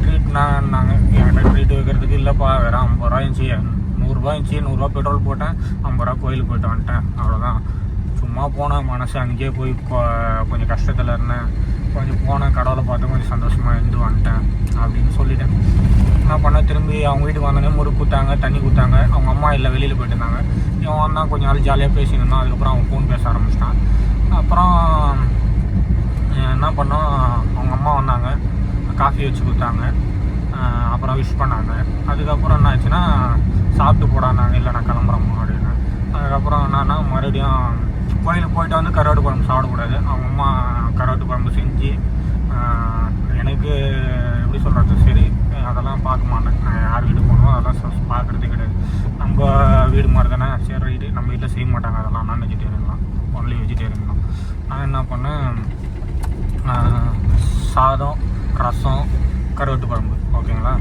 ட்ரீட்னாங்க, என்கிட்ட ட்ரீட் வைக்கிறதுக்கு இல்லைப்பா, வேறு 50 ரூபா இருந்துச்சு, ₹100 இருந்துச்சு, ₹100 பெட்ரோல் போட்டேன், 50 ரூபா கோயிலுக்கு போயிட்டு வந்துட்டேன், அவ்வளோதான். சும்மா போனேன், மனசு அங்கேயே போய் கொஞ்சம் கஷ்டத்தில் இருந்தேன், கொஞ்சம் போனேன், கடவுளை பார்த்து கொஞ்சம் சந்தோஷமாக இருந்து வந்துட்டேன் அப்படின்னு சொல்லிட்டேன். நான் பண்ண திரும்பி அவங்க வீட்டுக்கு வந்தோடனே முறுக்கு கொடுத்தாங்க, தண்ணி கொடுத்தாங்க. அவங்க அம்மா இல்லை, வெளியில் போயிட்டு இருந்தாங்க. இவன் வந்தான், கொஞ்சம் நாள் ஜாலியாக பேசியிருந்தான். அதுக்கப்புறம் அவன் ஃபோன் பேச ஆரம்பிச்சிட்டான். அப்புறம் என்ன பண்ணோம், அவங்க அம்மா வந்தாங்க, காஃபி வச்சு கொடுத்தாங்க, அப்புறம் விஷ் பண்ணாங்க. அதுக்கப்புறம் என்ன ஆச்சுன்னா, சாப்பிட்டு போடானாங்க, இல்லை நான் கிளம்புறோம் அப்படின்னு. அதுக்கப்புறம் என்னன்னா, மறுபடியும் கோயிலுக்கு போயிட்டு வந்து கருவாட்டு குழம்பு சாப்பிடக்கூடாது. அவங்க அம்மா கருவாட்டு குழம்பு செஞ்சு, எனக்கு எப்படி சொல்கிறது, சரி அதெல்லாம் பார்க்க மாட்டேன். நான் யார் வீட்டுக்கு போகணும் அதெல்லாம் பார்க்குறதே கிடையாது. நம்ம வீடு மாதிரி தானே, சரி ரைட்டு, நம்ம வீட்டில் செய்ய மாட்டாங்க அதெல்லாம், நான் வெஜிடேரியன் தான், ஒன்லி வெஜிடேரியன் தான். நான் என்ன பண்ணேன், சாதம், ரசம், கருவாட்டு குழம்பு, ஓகேங்களா?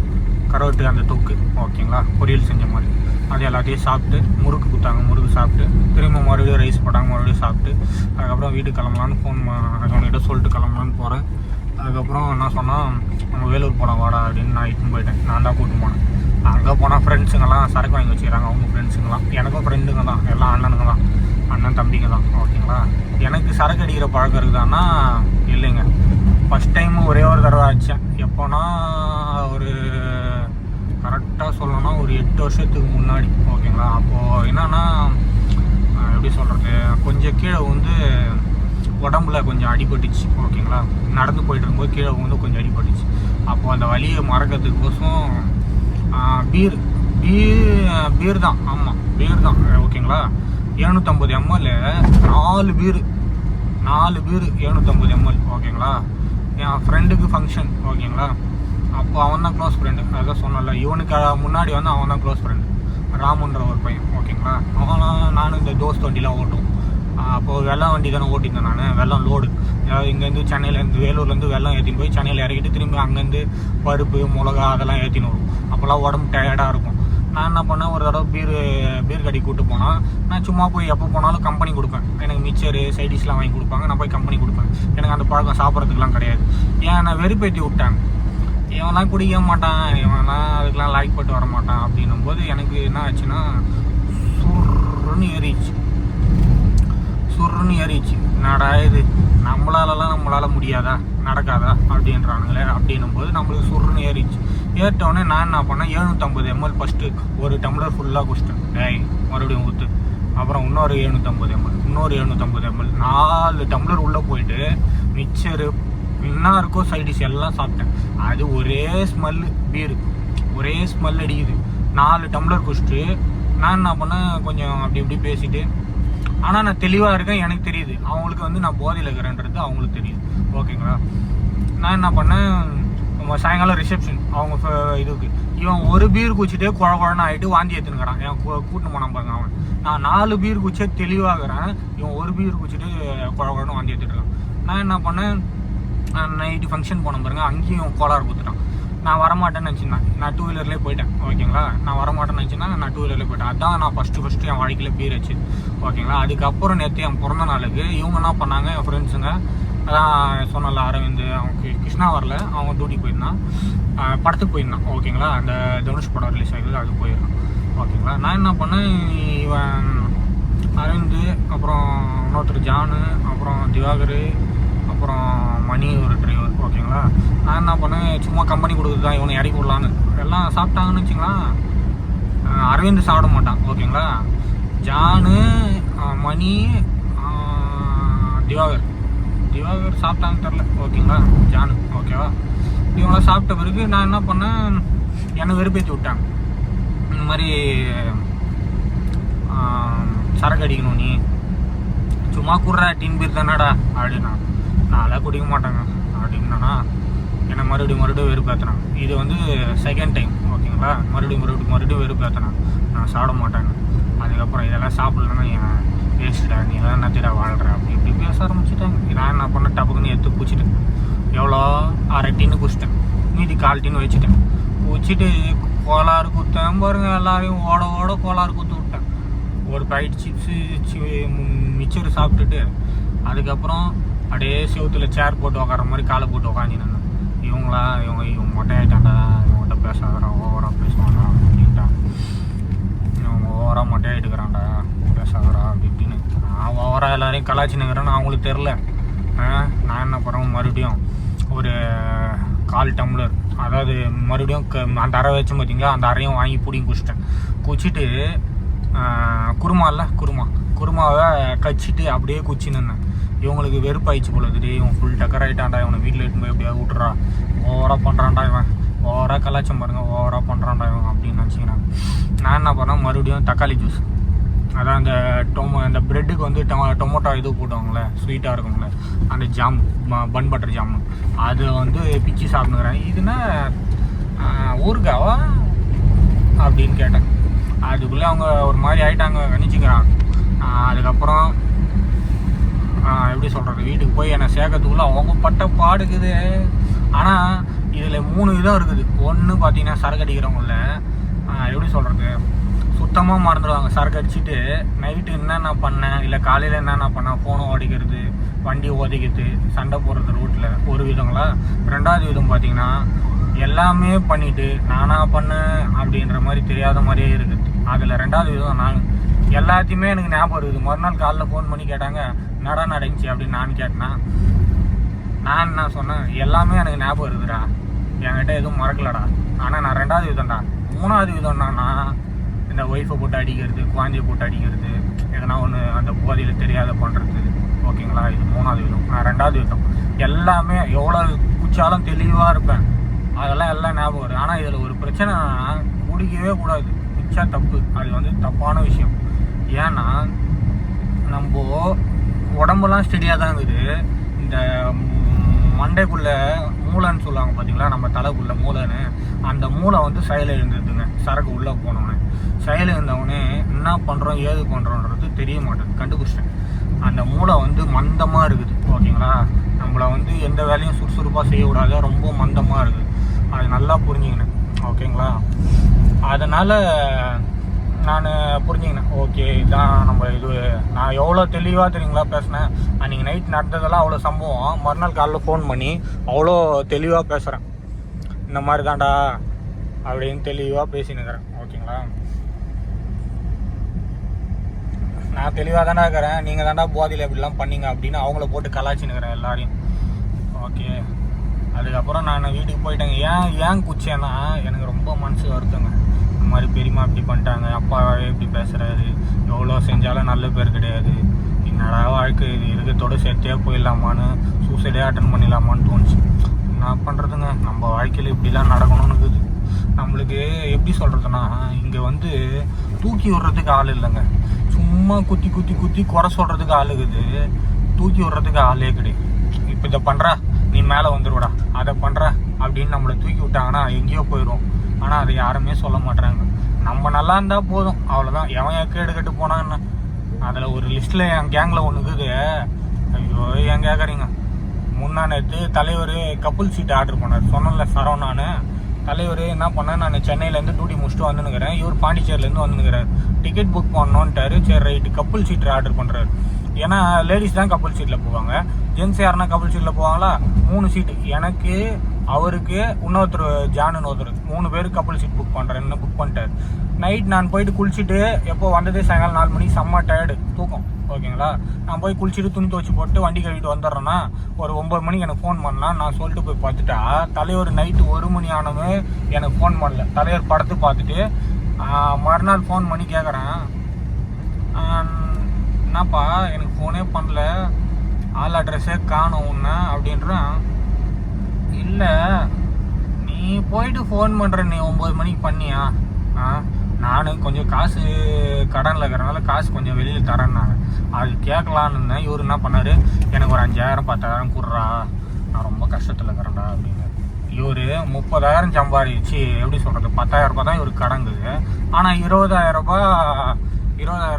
கருவாட்டு அந்த தொக்கு, ஓகேங்களா? பொரியல் செஞ்ச மாதிரி, அது எல்லாத்தையும் சாப்பிட்டு, முறுக்கு கொடுத்தாங்க, முறுக்கு சாப்பிட்டு, திரும்ப மறுபடியும் ரைஸ் போட்டாங்க, மறுபடியும் சாப்பிட்டு, அதுக்கப்புறம் வீட்டுக்கு கிளம்பலான்னு ஃபோன் அவங்ககிட்ட சொல்லிட்டு கிளம்பலான்னு போகிறேன். அதுக்கப்புறம் என்ன சொன்னால், நம்ம வேலூர் போகலாம் வாடா அப்படின்னு நான் இட்டுன்னு போயிட்டேன். நான் தான் கூப்பிட்டு போனேன். அங்கே போனால் ஃப்ரெண்ட்ஸுங்கெல்லாம் சரக்கு வாங்கி வச்சுக்கிறாங்க. அவங்க ஃப்ரெண்ட்ஸுங்கெல்லாம் எனக்கும் ஃப்ரெண்டுங்க தான், எல்லாம் அண்ணனுங்க தான், அண்ணன் தம்பிங்க தான். ஓகேங்களா. எனக்கு சரக்கு அடிக்கிற பழக்கம் இருக்குதான்னா இல்லைங்க. ஃபஸ்ட் டைம் ஒரே ஒரு தடவை ஆச்சேன். எப்போனா ஒரு கரெக்டாக சொல்லணும்னா ஒரு 8 வருஷத்துக்கு முன்னாடி. ஓகேங்களா. அப்போது என்னன்னா எப்படி சொல்கிறது, கொஞ்சம் கீழே வந்து உடம்புல கொஞ்சம் அடிபட்டுச்சு. ஓகேங்களா. நடந்து போயிட்டு இருக்கும்போது கீழே வந்து கொஞ்சம் அடிபட்டுச்சு. அப்போது அந்த வலியை மறக்கிறதுக்கோசம் பீர் தான். ஆமாம், பீர் தான். ஓகேங்களா. 750 ml 4 பீர் 750 ml. ஓகேங்களா. என் ஃப்ரெண்டுக்கு ஃபங்க்ஷன். ஓகேங்களா. அப்போ அவன் தான் க்ளோஸ் ஃப்ரெண்டு. அதான் சொன்னல, இவனுக்கு முன்னாடி வந்து அவன் தான் க்ளோஸ் ஃப்ரெண்டு, ராமுன்ற ஒரு பையன். ஓகேங்களா. நானும் இந்த தோஸ்த் வண்டிலாம் ஓட்டும். அப்போது வெள்ளம் வண்டி தானே ஓட்டியிருந்தேன் நான். வெள்ளம் லோடு, அதாவது இங்கேருந்து சென்னையிலேருந்து வேலூர்லேருந்து வெள்ளம் ஏற்றின்னு போய் சென்னையில் இறக்கிட்டு திரும்பி அங்கேருந்து பருப்பு மிளகா அதெல்லாம் ஏற்றின்னு வரும். அப்போல்லாம் உடம்பு டயர்டாக இருக்கும். நான் என்ன பண்ணேன், ஒரு தடவை பீர் கடி கூப்பிட்டு போனால் நான் சும்மா போய் எப்போ போனாலும் கம்பெனி கொடுப்பேன். எனக்கு மிச்சரு சைடிஷ்லாம் வாங்கி கொடுப்பாங்க, நான் போய் கம்பெனி கொடுப்பேன். எனக்கு அந்த பழக்கம் சாப்பிட்றதுக்குலாம் கிடையாது. ஏன் நான் வெறுப்பேற்றி விட்டாங்க. இவன்லாம் குடிக்க மாட்டான், இவன்லாம் அதுக்கெலாம் லைக் போட்டு வர மாட்டான் அப்படின்னும் போது எனக்கு என்ன ஆச்சுன்னா சுருன்னு ஏறிச்சு. நடா இது நம்மளால் முடியாதா, நடக்காதா அப்படின்றானுங்களே அப்படின்னும் போது நம்மளுக்கு சுருன்னு ஏறிச்சு. ஏறிட்டோடனே நான் என்ன பண்ணேன், 750 ml ஃபஸ்ட்டு ஒரு டம்ளர் ஃபுல்லாக குடிச்சிட்டேன். மறுபடியும் ஊற்று, அப்புறம் இன்னொரு 750 ml, இன்னொரு 750 ml, 4 டம்ளர் உள்ளே போயிட்டு மிக்சரு என்ன இருக்கோ சைடிஷ் எல்லாம் சாப்பிட்டேன். அது ஒரே ஸ்மெல்லு, பீரு ஒரே ஸ்மெல் அடிக்குது. 4 டம்ளர் குடிச்சிட்டு நான் என்ன பண்ணேன், கொஞ்சம் அப்படி இப்படி பேசிட்டு, ஆனால் நான் தெளிவாக இருக்கேன். எனக்கு தெரியுது, அவங்களுக்கு வந்து நான் போதையில் இருக்கிறேன்றது அவங்களுக்கு தெரியுது. ஓகேங்களா. நான் என்ன பண்ணேன், சாயங்காலம் ரிசப்ஷன் அவங்க இதுக்கு இவன் ஒரு பீர் குச்சிட்டே குழன்னு ஆகிட்டு வாந்தி எடுத்துனுக்கிறான். என் கூட்டின்னு போனான் பாருங்க அவன். நான் 4 பீர் குச்சியே தெளிவாகிறேன், இவன் ஒரு பீர் குச்சிட்டு குழன்னு வாந்தி எடுத்துட்டுருக்கான். நான் என்ன பண்ணேன், நைட்டு ஃபங்க்ஷன் போனேன் பாருங்க, அங்கேயும் கோளாறு கொடுத்துட்டான். நான் வரமாட்டேன்னு நினச்சிருந்தேன், நான் 2 வீலர்லேயே போயிட்டேன். ஓகேங்களா. நான் வரமாட்டேன்னு நினச்சின்னா நான் 2 வீலர்லேயே போயிட்டேன். அதான் நான் ஃபஸ்ட்டு என் வாழ்க்கையில் பீர் வச்சு. ஓகேங்களா. அதுக்கப்புறம் நேற்று என் பிறந்த நாளுக்கு இவங்க என்ன பண்ணாங்க, என் ஃப்ரெண்ட்ஸுங்க, அதான் சொன்னல அரவிந்த், அவங்க கிருஷ்ணா வரல, அவங்க டியூட்டி போயிருந்தான், படத்துக்கு போயிருந்தான். ஓகேங்களா. அந்த தனுஷ் படம் ரிலீஸ் ஆகிடுது, அது போயிருந்தான். ஓகேங்களா. நான் என்ன பண்ணேன், இவன் அரவிந்த், அப்புறம் இன்னொருத்தர் ஜானு, அப்புறம் திவாகர், அப்புறம் மணி ஒரு டிரைவர். ஓகேங்களா. நான் என்ன பண்ணேன், சும்மா கம்பெனி கொடுக்குறது தான், இவனை இறக்கி விடலான்னு எல்லாம் சாப்பிட்டாங்கன்னு வச்சுங்களேன். அரவிந்த் சாப்பிட மாட்டான். ஓகேங்களா. ஜானு, மணி, திவாகர் சாப்பிட்டான்னு தெரில. ஓகேங்களா. ஜானு. ஓகேவா. இவங்களாம் சாப்பிட்ட பிறகு நான் என்ன பண்ணேன், என்னை வெறுப்பேற்றி விட்டாங்க. இந்த மாதிரி சரக்கு அடிக்கணும், நீ சும்மா குடுற டின் பீர் தானடா அப்படின்னா. நான்லாம் குடிக்க மாட்டேங்க அப்படின்னா என்னை மறுபடியும் வெறுப்பேற்றினான். இது வந்து செகண்ட் டைம். ஓகேங்களா. மறுபடியும் வெறுப்பேற்றினான். நான் சாப்பிட மாட்டேங்க. அதுக்கப்புறம் இதெல்லாம் சாப்பிட்லன்னா என் வேஸ்ட்டா, நீ எல்லாம் என்னத்திடா வாழ்கிற அப்படி இப்படி பேச ஆரம்பிச்சுட்டாங்க. நான் என்ன பண்ண, டப்புக்குன்னு எடுத்து குச்சிட்டேன். எவ்வளோ 1/2 டின்னு குச்சிட்டேன், மீதி 1/4 டின்னு குச்சிட்டு கோளாறு குத்தேன் பாருங்க. எல்லாரையும் ஓட கோளாறு குத்து விட்டேன். ஒரு பாக்கெட் சிப்ஸு மிச்சர் சாப்பிட்டுட்டு அதுக்கப்புறம் அப்படியே செவுத்தில் சேர் போட்டு உக்கார மாதிரி காலை போட்டு உக்காந்துன்னு இவங்க மொட்டையாயிட்டான்டா, இவங்ககிட்ட பேசாதடா, ஓவராக பேசுவான்டா அப்படின்ட்டான். இவங்க ஓவராக மொட்டையாயிட்டுக்கிறான்டா, பேசாதடா அப்படி இப்படின்னு. நான் ஓவராக எல்லாரையும் கலாச்சினுக்கிறேன்னு அவங்களுக்கு தெரில. நான் என்ன பண்ணுறேன், மறுபடியும் ஒரு 1/4 டம்ளர், அதாவது மறுபடியும் அந்த அரை வச்சு பார்த்தீங்களா, அந்த அரையும் வாங்கி பிடிங்கி குச்சிட்டு குருமாவை கச்சிட்டு அப்படியே குச்சின்னு. இவங்களுக்கு வெறுப்பாயிடுச்சு போல இருக்குது. இவன் ஃபுல் டக்கர் ஆகிட்டான்டா, இவனை வீட்டில் எடுத்து போய் எப்படியா விட்டுறா, ஓவராக பண்ணுறான்டா இவன், ஓவராக கலாச்சம் பாருங்க, ஓவராக பண்ணுறான்டா இவன் அப்படின்னு நினச்சிக்கிறாங்க. நான் என்ன பண்ணேன், மறுபடியும் தக்காளி ஜூஸ், அதான் அந்த ப்ரெட்டுக்கு வந்து டொமேட்டோ இது போட்டுவாங்களே, ஸ்வீட்டாக இருக்குங்களே, அந்த ஜாம், பன் பட்டர் ஜாம், அதை வந்து பிச்சு சாப்பிட்டுக்கிறேன். இதுனா ஊறுகாவா அப்படின்னு கேட்டேன். அதுக்குள்ளே அவங்க ஒரு மாதிரி ஆகிட்டாங்க, நினச்சிக்கிறாங்க. அதுக்கப்புறம் எப்படி சொல்கிறது, வீட்டுக்கு போய் என்னை சேர்க்கறதுக்குள்ளே அவங்க பட்ட பாடுக்குது. ஆனால் இதில் 3 விதம் இருக்குது. ஒன்று பார்த்தீங்கன்னா, சரக்கு அடிக்கிறவங்கள எப்படி சொல்கிறது, சுத்தமாக மறந்துடுவாங்க. சரக்கு அடிச்சுட்டு நைட்டு என்னென்ன பண்ணேன், இல்லை காலையில் என்னென்ன பண்ணேன், ஃபோனை உடைக்கிறது, வண்டி உதைக்கிறது, சண்டை போடுறது ரோட்டில், ஒரு விதங்களா. 2வது விதம் பார்த்தீங்கன்னா, எல்லாமே பண்ணிவிட்டு நானாக பண்ணேன் அப்படின்ற மாதிரி தெரியாத மாதிரியே இருக்குது. அதில் 2வது விதம் நான் எல்லாத்தையுமே எனக்கு ஞாபகம் இருக்குது. மறுநாள் காலைல ஃபோன் பண்ணி கேட்டாங்க நடா நடந்துச்சு அப்படின்னு நான் கேட்டேன்னா நான் என்ன சொன்னேன், எல்லாமே எனக்கு ஞாபகம் இருக்குதுடா, என்கிட்ட எதுவும் மறக்கலடா. ஆனால் நான் 2வது விதம்டா. 3வது விதம்னா இந்த ஒய்ஃபை போட்டு அடிக்கிறது, குழந்தைய போட்டு அடிக்கிறது, எதனா ஒன்று அந்த போதையில் தெரியாத பண்ணுறது. ஓகேங்களா, இது 3வது விதம். நான் 2வது விதம் எல்லாமே எவ்வளோ குச்சாலும் தெளிவாக இருப்பேன், அதெல்லாம் எல்லாம் ஞாபகம் வருது. ஆனால் இதில் ஒரு பிரச்சனை, குடிக்கவே கூடாது. குச்சா தப்பு, அது வந்து தப்பான விஷயம். ஏன்னா நம்ம உடம்பெல்லாம் ஸ்டெடியாக தான் இருக்குது, இந்த மண்டைக்குள்ளே மூளைன்னு சொல்லுவாங்க பார்த்தீங்களா, நம்ம தலைக்குள்ளே மூளைன்னு, அந்த மூளை வந்து செயல் எழுந்துருதுங்க. சரக்கு உள்ளே போனோடனே செயல் இருந்தவொடனே என்ன பண்ணுறோம் ஏது பண்ணுறோன்றது தெரிய மாட்டேங்குது. கண்டுபிடிச்சிட்டேன், அந்த மூளை வந்து மந்தமாக இருக்குது. ஓகேங்களா, நம்மளை வந்து எந்த வேலையும் சுறுசுறுப்பாக செய்யக்கூடாது, ரொம்ப மந்தமாக இருக்குது. அது நல்லா புரிஞ்சுக்கினேன். ஓகேங்களா, அதனால் நான் புரிஞ்சுக்கினேன். ஓகே, இதான் நம்ம இது. நான் எவ்வளோ தெளிவாக தெரியுங்களா பேசினேன். அன்றைக்கி நைட் நடந்ததெல்லாம் அவ்வளோ சம்பவம். மறுநாள் காலைல ஃபோன் பண்ணி அவ்வளோ தெளிவாக பேசுகிறேன். இந்த மாதிரி தான்டா அப்படின்னு தெளிவாக பேசினுக்கிறேன். ஓகேங்களா, நான் தெளிவாக தானே இருக்கிறேன், நீங்கள் தாண்டா போதையில் எப்படிலாம் பண்ணீங்க அப்படின்னு அவங்கள போட்டு கலாச்சினுக்கிறேன் எல்லாரையும். ஓகே, அதுக்கப்புறம் நான் வீட்டுக்கு போயிட்டேங்க. ஏன் குச்சேன்னா எனக்கு ரொம்ப மனசு வருதுங்க. இந்த மாதிரி பெரியம்மா இப்படி பண்ணிட்டாங்க, அப்பா எப்படி பேசுகிறாரு, எவ்வளோ செஞ்சாலும் நல்ல பேர் கிடையாது, என்னடா வாழ்க்கை இது, இருக்கிறதோடு சேர்த்தே போயிடலாமான்னு சூசைடே அட்டன் பண்ணிடலாமான்னு தோணுச்சு. என்ன பண்ணுறதுங்க, நம்ம வாழ்க்கையில் இப்படிலாம் நடக்கணும்னு இருக்குது. நம்மளுக்கு எப்படி சொல்கிறதுனா, இங்கே வந்து தூக்கி விடுறதுக்கு ஆள் இல்லைங்க. சும்மா குத்தி குத்தி குத்தி குறை சொல்கிறதுக்கு ஆள் இருக்குது, தூக்கி விடுறதுக்கு ஆளே கிடையாது. இப்போ இதை பண்ணுறா நீ மேலே வந்துடுவடா, அதை பண்ணுறா அப்படின்னு நம்மளை தூக்கி விட்டாங்கன்னா எங்கேயோ போயிடும். ஆனால் அதை யாருமே சொல்ல மாட்டாங்க. நம்ம நல்லா இருந்தால் போதும், அவ்வளோதான். எவன் கேடு கட்டு போனான்னு அதில் ஒரு லிஸ்ட்டில் என் கேங்கில் ஒன்று இருக்குது. ஐயோ ஏன் கேட்குறீங்க, முன்னா நேற்று தலைவர் கப்புள் சீட் ஆர்டர் பண்ணார். சொன்னல சரவணான்னு தலைவர் என்ன பண்ணேன், நான் சென்னையிலேருந்து டியூட்டி முடிச்சுட்டு வந்துனுக்கிறேன், இவர் பாண்டிச்சேரியிலேருந்து வந்துனுக்கிறார். Ticket book பண்ணோன்ட்டாரு. சரி ரைட்டு, கப்புள் சீட் ஆர்டர் பண்ணுறாரு. ஏன்னா லேடிஸ் தான் கப்புள் சீட்டில் போவாங்க, ஜென்ஸ் யாருன்னா கப்புள் சீட்டில் போவாங்களா. 3 சீட்டு எனக்கு, அவருக்கு, இன்னொருத்தர் ஜானுன்னு ஒருத்தர், 3 பேருக்கு கப்புள் சீட் புக் பண்ணுறேன்னு புக் பண்ணிட்டார். நைட் நான் போயிட்டு குளிச்சுட்டு, எப்போ வந்ததே சாயங்காலம் 4 மணிக்கு, செம்ம டயர்டு தூக்கம். ஓகேங்களா, நான் போய் குளிச்சுட்டு துணி துவச்சி போட்டு வண்டி கழுவிட்டு வந்துடுறேன்னா ஒரு 9 மணிக்கு எனக்கு ஃபோன் பண்ணால் நான் சொல்லிட்டு போய் பார்த்துட்டா, தலைவர் நைட்டு 1 மணி ஆனவே எனக்கு ஃபோன் பண்ணல. தலைவர் படத்து பார்த்துட்டு மறுநாள் ஃபோன் பண்ணி கேட்குறேன், என்னப்பா எனக்கு ஃபோனே பண்ணல, ஆள் அட்ரஸே காணும் உன்ன அப்படின்றான். இல்லை நீ போயிட்டு ஃபோன் பண்ணுற, நீ 9 மணிக்கு பண்ணியா? நான் கொஞ்சம் காசு கடனில் இருக்கிறனால காசு கொஞ்சம் வெளியில் தரேன்னாங்க, அது கேட்கலான்னு இருந்தேன். இவர் என்ன பண்ணார், எனக்கு ஒரு 5,000 10,000 கொடுறா, நான் ரொம்ப கஷ்டத்தில் இருக்கிறேன்டா அப்படின்னு. இவர் 30,000 சம்பாதிச்சு, எப்படி சொல்கிறது, 10,000 ரூபாய் தான் இவருக்கு கடங்குது. ஆனால் 20,000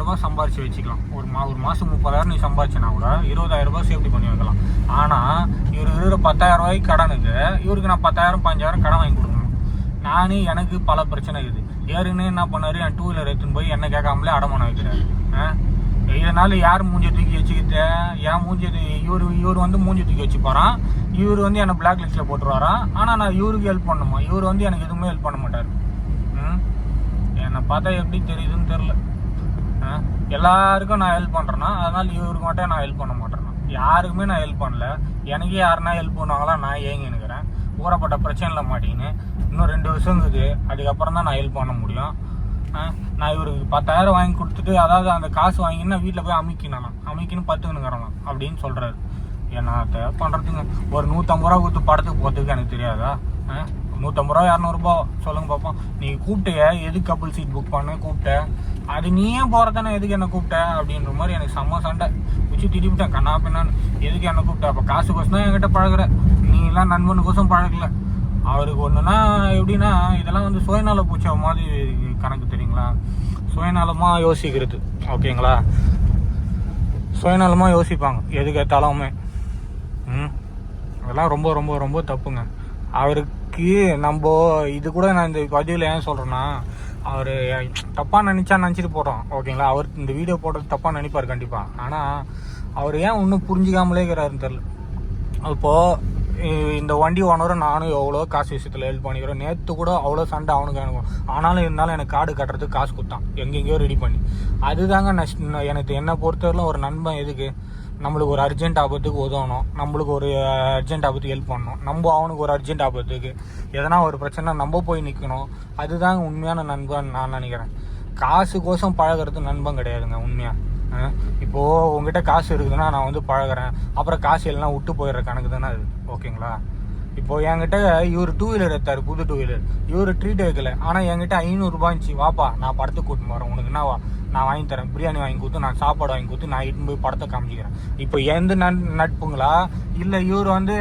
ரூபாய் சம்பாரிச்சு வச்சுக்கலாம். ஒரு மாதம் 30,000 நீ சம்பாதிச்சினா கூட 20,000 ரூபாய் சேஃப்டி பண்ணி வைக்கலாம். ஆனால் இவர் இருக்கிற 10,000 ரூபாய்க்கு கடனுக்கு இவருக்கு நான் 10,000 5,000 கடன் வாங்கி கொடுக்கணும். எனக்கு பல பிரச்சனை இருக்குது. ஏறுன்னு என்ன பண்ணாரு, என் 2 வீலர் எடுத்துன்னு போய் என்ன கேட்காமலே அடமானம் வைக்கிறாரு. இதனால யார் மூஞ்சி தூக்கி வச்சுக்கிட்டு, என் மூஞ்சி இவர் வந்து மூஞ்சி தூக்கி வச்சு போகிறான். இவர் வந்து என்னை பிளாக் லிஸ்ட்டில் போட்டுருவாரான். ஆனால் நான் இவருக்கு ஹெல்ப் பண்ணணுமா, இவர் வந்து எனக்கு எதுவுமே ஹெல்ப் பண்ண மாட்டார். என்னை பார்த்தா எப்படி தெரியுதுன்னு தெரில. எல்லாருக்கும் நான் ஹெல்ப் பண்ணுறேன்னா, அதனால் இவருக்கு மட்டும் நான் ஹெல்ப் பண்ண மாட்டேன்னா, யாருக்குமே நான் ஹெல்ப் பண்ணல. எனக்கே யாருன்னா ஹெல்ப் பண்ணுவாங்களா, நான் ஏங்கி நிற்கிறேன். ஊறப்பட்ட பிரச்சனையில் மாட்டிக்கின்னு இன்னும் 2 வருஷம் இருக்குது, அதுக்கப்புறம் தான் நான் ஹெல்ப் பண்ண முடியும். நான் இவருக்கு 10,000 வாங்கி கொடுத்துட்டு, அதாவது அந்த காசு வாங்கினா வீட்டில் போய் அமைக்கின்னு பத்துக்கணுங்கிறாங்க அப்படின்னு சொல்கிறாரு. என்னத்தை பண்ணுறதுங்க, ஒரு 150 ரூபா கொடுத்து படத்துக்கு போகிறதுக்கு எனக்கு தெரியாதா? 150 ரூபா 200 ரூபா சொல்லுங்க பார்ப்போம். நீ கூப்பிட்டே எதுக்கு கப்புள் சீட் புக் பண்ண கூப்பிட்ட, அது நீயே போகிறதானே, எதுக்கு என்ன கூப்பிட்ட அப்படின்ற மாதிரி எனக்கு செம்ம சண்டை வச்சு திட்டிவிட்டேன். கண்ணா பின்னான்னு எதுக்கு என்ன கூப்பிட்ட, அப்போ காசுக்கோசம் தான் என்கிட்ட பழகுற, நீ எல்லாம் நண்பனுக்கோசம் பழகல. அவருக்கு ஒன்றுனா எப்படின்னா, இதெல்லாம் வந்து சுயநல பூச்ச மாதிரி கணக்கு தெரியுங்களா, சுயநலமாக யோசிக்கிறது. ஓகேங்களா, சுயநலமாக யோசிப்பாங்க எதுக்கு ஏற்றாலுமே. அதெல்லாம் ரொம்ப ரொம்ப ரொம்ப தப்புங்க. அவருக்கு நம்ம இது கூட நான் இந்த பதிவில் ஏன் சொல்கிறேன்னா, அவர் தப்பாக நினச்சிட்டு போகிறோம். ஓகேங்களா, அவர் இந்த வீடியோ போடுறது தப்பாக நினைப்பார் கண்டிப்பாக. ஆனால் அவர் ஏன் ஒன்றும் புரிஞ்சிக்காமலே இருக்கிறாருன்னு தெரில. இப்போது இந்த வண்டி ஓனரும் நானும் எவ்வளோ காசு விஷயத்தில் ஹெல்ப் பண்ணிக்கிறோம். நேற்று கூட அவ்வளோ சண்டை அவனுக்கு எனக்கு. ஆனாலும் இருந்தாலும் எனக்கு கார்டு கட்டுறதுக்கு காசு கொடுத்தான் எங்கெங்கேயோ ரெடி பண்ணி. அதுதாங்க எனக்கு என்னை பொறுத்தவரையிலும் ஒரு நண்பன் எதுக்கு, நம்மளுக்கு ஒரு அர்ஜென்ட் ஆபத்துக்கு உதவணும், நம்மளுக்கு ஒரு அர்ஜென்ட் ஆபத்துக்கு ஹெல்ப் பண்ணணும், நம்ம அவனுக்கு ஒரு அர்ஜென்ட் ஆபத்துக்கு எதனா ஒரு பிரச்சனை நம்ம போய் நிற்கணும். அதுதாங்க உண்மையான நண்பன் நான் நினைக்கிறேன். காசுக்கோசம் பழகிறது நண்பன் கிடையாதுங்க உண்மையாக. இப்போது உங்ககிட்ட காசு இருக்குதுன்னா நான் வந்து பழகிறேன், அப்புறம் காசு இல்லைனா விட்டு போயிடுற கணக்கு தானே அது. ஓகேங்களா? இப்போது என்கிட்ட இவர் 2 வீலர் எடுத்தார், புது 2 வீலர். இவர் ட்ரீட் வைக்கல, ஆனால் என்கிட்ட 500 இருந்துச்சு. வாப்பா நான் படத்துக்கு கூட்டின்னு வரேன், உனக்கு என்னவா நான் வாங்கி தரேன், பிரியாணி வாங்கி கொடுத்து, நான் சாப்பாடு வாங்கி கொடுத்து, நான் இட்டுன்னு போய் படத்தை காமிச்சிக்கிறேன். இப்போ எந்த நட்புங்களா? இல்லை இவர் வந்து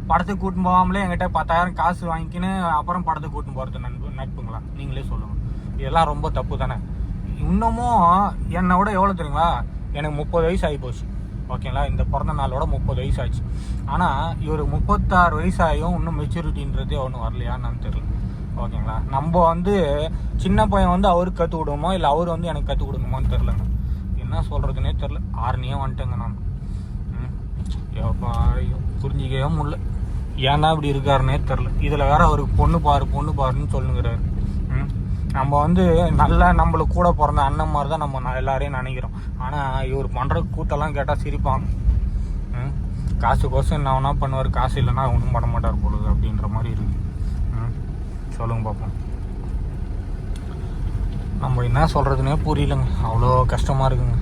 படத்துக்கு கூட்டின்னு போகாமலே என்கிட்ட 10,000 காசு வாங்கிக்கின்னு அப்புறம் படத்துக்கு கூட்டின்னு போகிறது நட்புங்களா? நீங்களே சொல்லுங்கள். இதெல்லாம் ரொம்ப தப்பு தானே. இன்னமும் என்னை விட எவ்வளோ தெரியுங்களா, எனக்கு 30 வயசு ஆகி போச்சு. ஓகேங்களா? இந்த பிறந்த நாளோட 30 வயசு ஆச்சு. ஆனால் இவர் 36 வயசாகியும் இன்னும் மெச்சூரிட்டின்றதே ஒன்றும் வரலையான்னு தெரியல. ஓகேங்களா? நம்ம வந்து சின்ன பையன் வந்து அவருக்கு கற்றுக் விடணுமோ இல்லை அவர் வந்து எனக்கு கற்றுக் கொடுக்கணுமான்னு தெரிலங்க. என்ன சொல்கிறதுனே தெரில. ஆர்னியே வந்துட்டேங்க நான். புரிஞ்சிக்கவே முடியல, ஏன்னா இப்படி இருக்காருன்னே தெரில. இதில் வேற அவருக்கு பொண்ணு பாருன்னு சொல்லுங்கிறாரு. நம்ம வந்து நல்லா நம்மளுக்கு கூட பிறந்த அண்ணன் மாதிரி தான் நம்ம எல்லாரையும் நினைக்கிறோம். ஆனால் இவர் பண்ணுற கூட்டெல்லாம் கேட்டால் சிரிப்பாங்க. காசுக்கோசம் என்ன பண்ணுவார், காசு இல்லைன்னா ஒன்றும் பண்ண மாட்டார் பொழுது அப்படின்ற மாதிரி இருக்குது. சொல்லுங்க பார்ப்போம். நம்ம என்ன சொல்கிறதுனே புரியலங்க, அவ்வளோ கஷ்டமாக இருக்குங்க.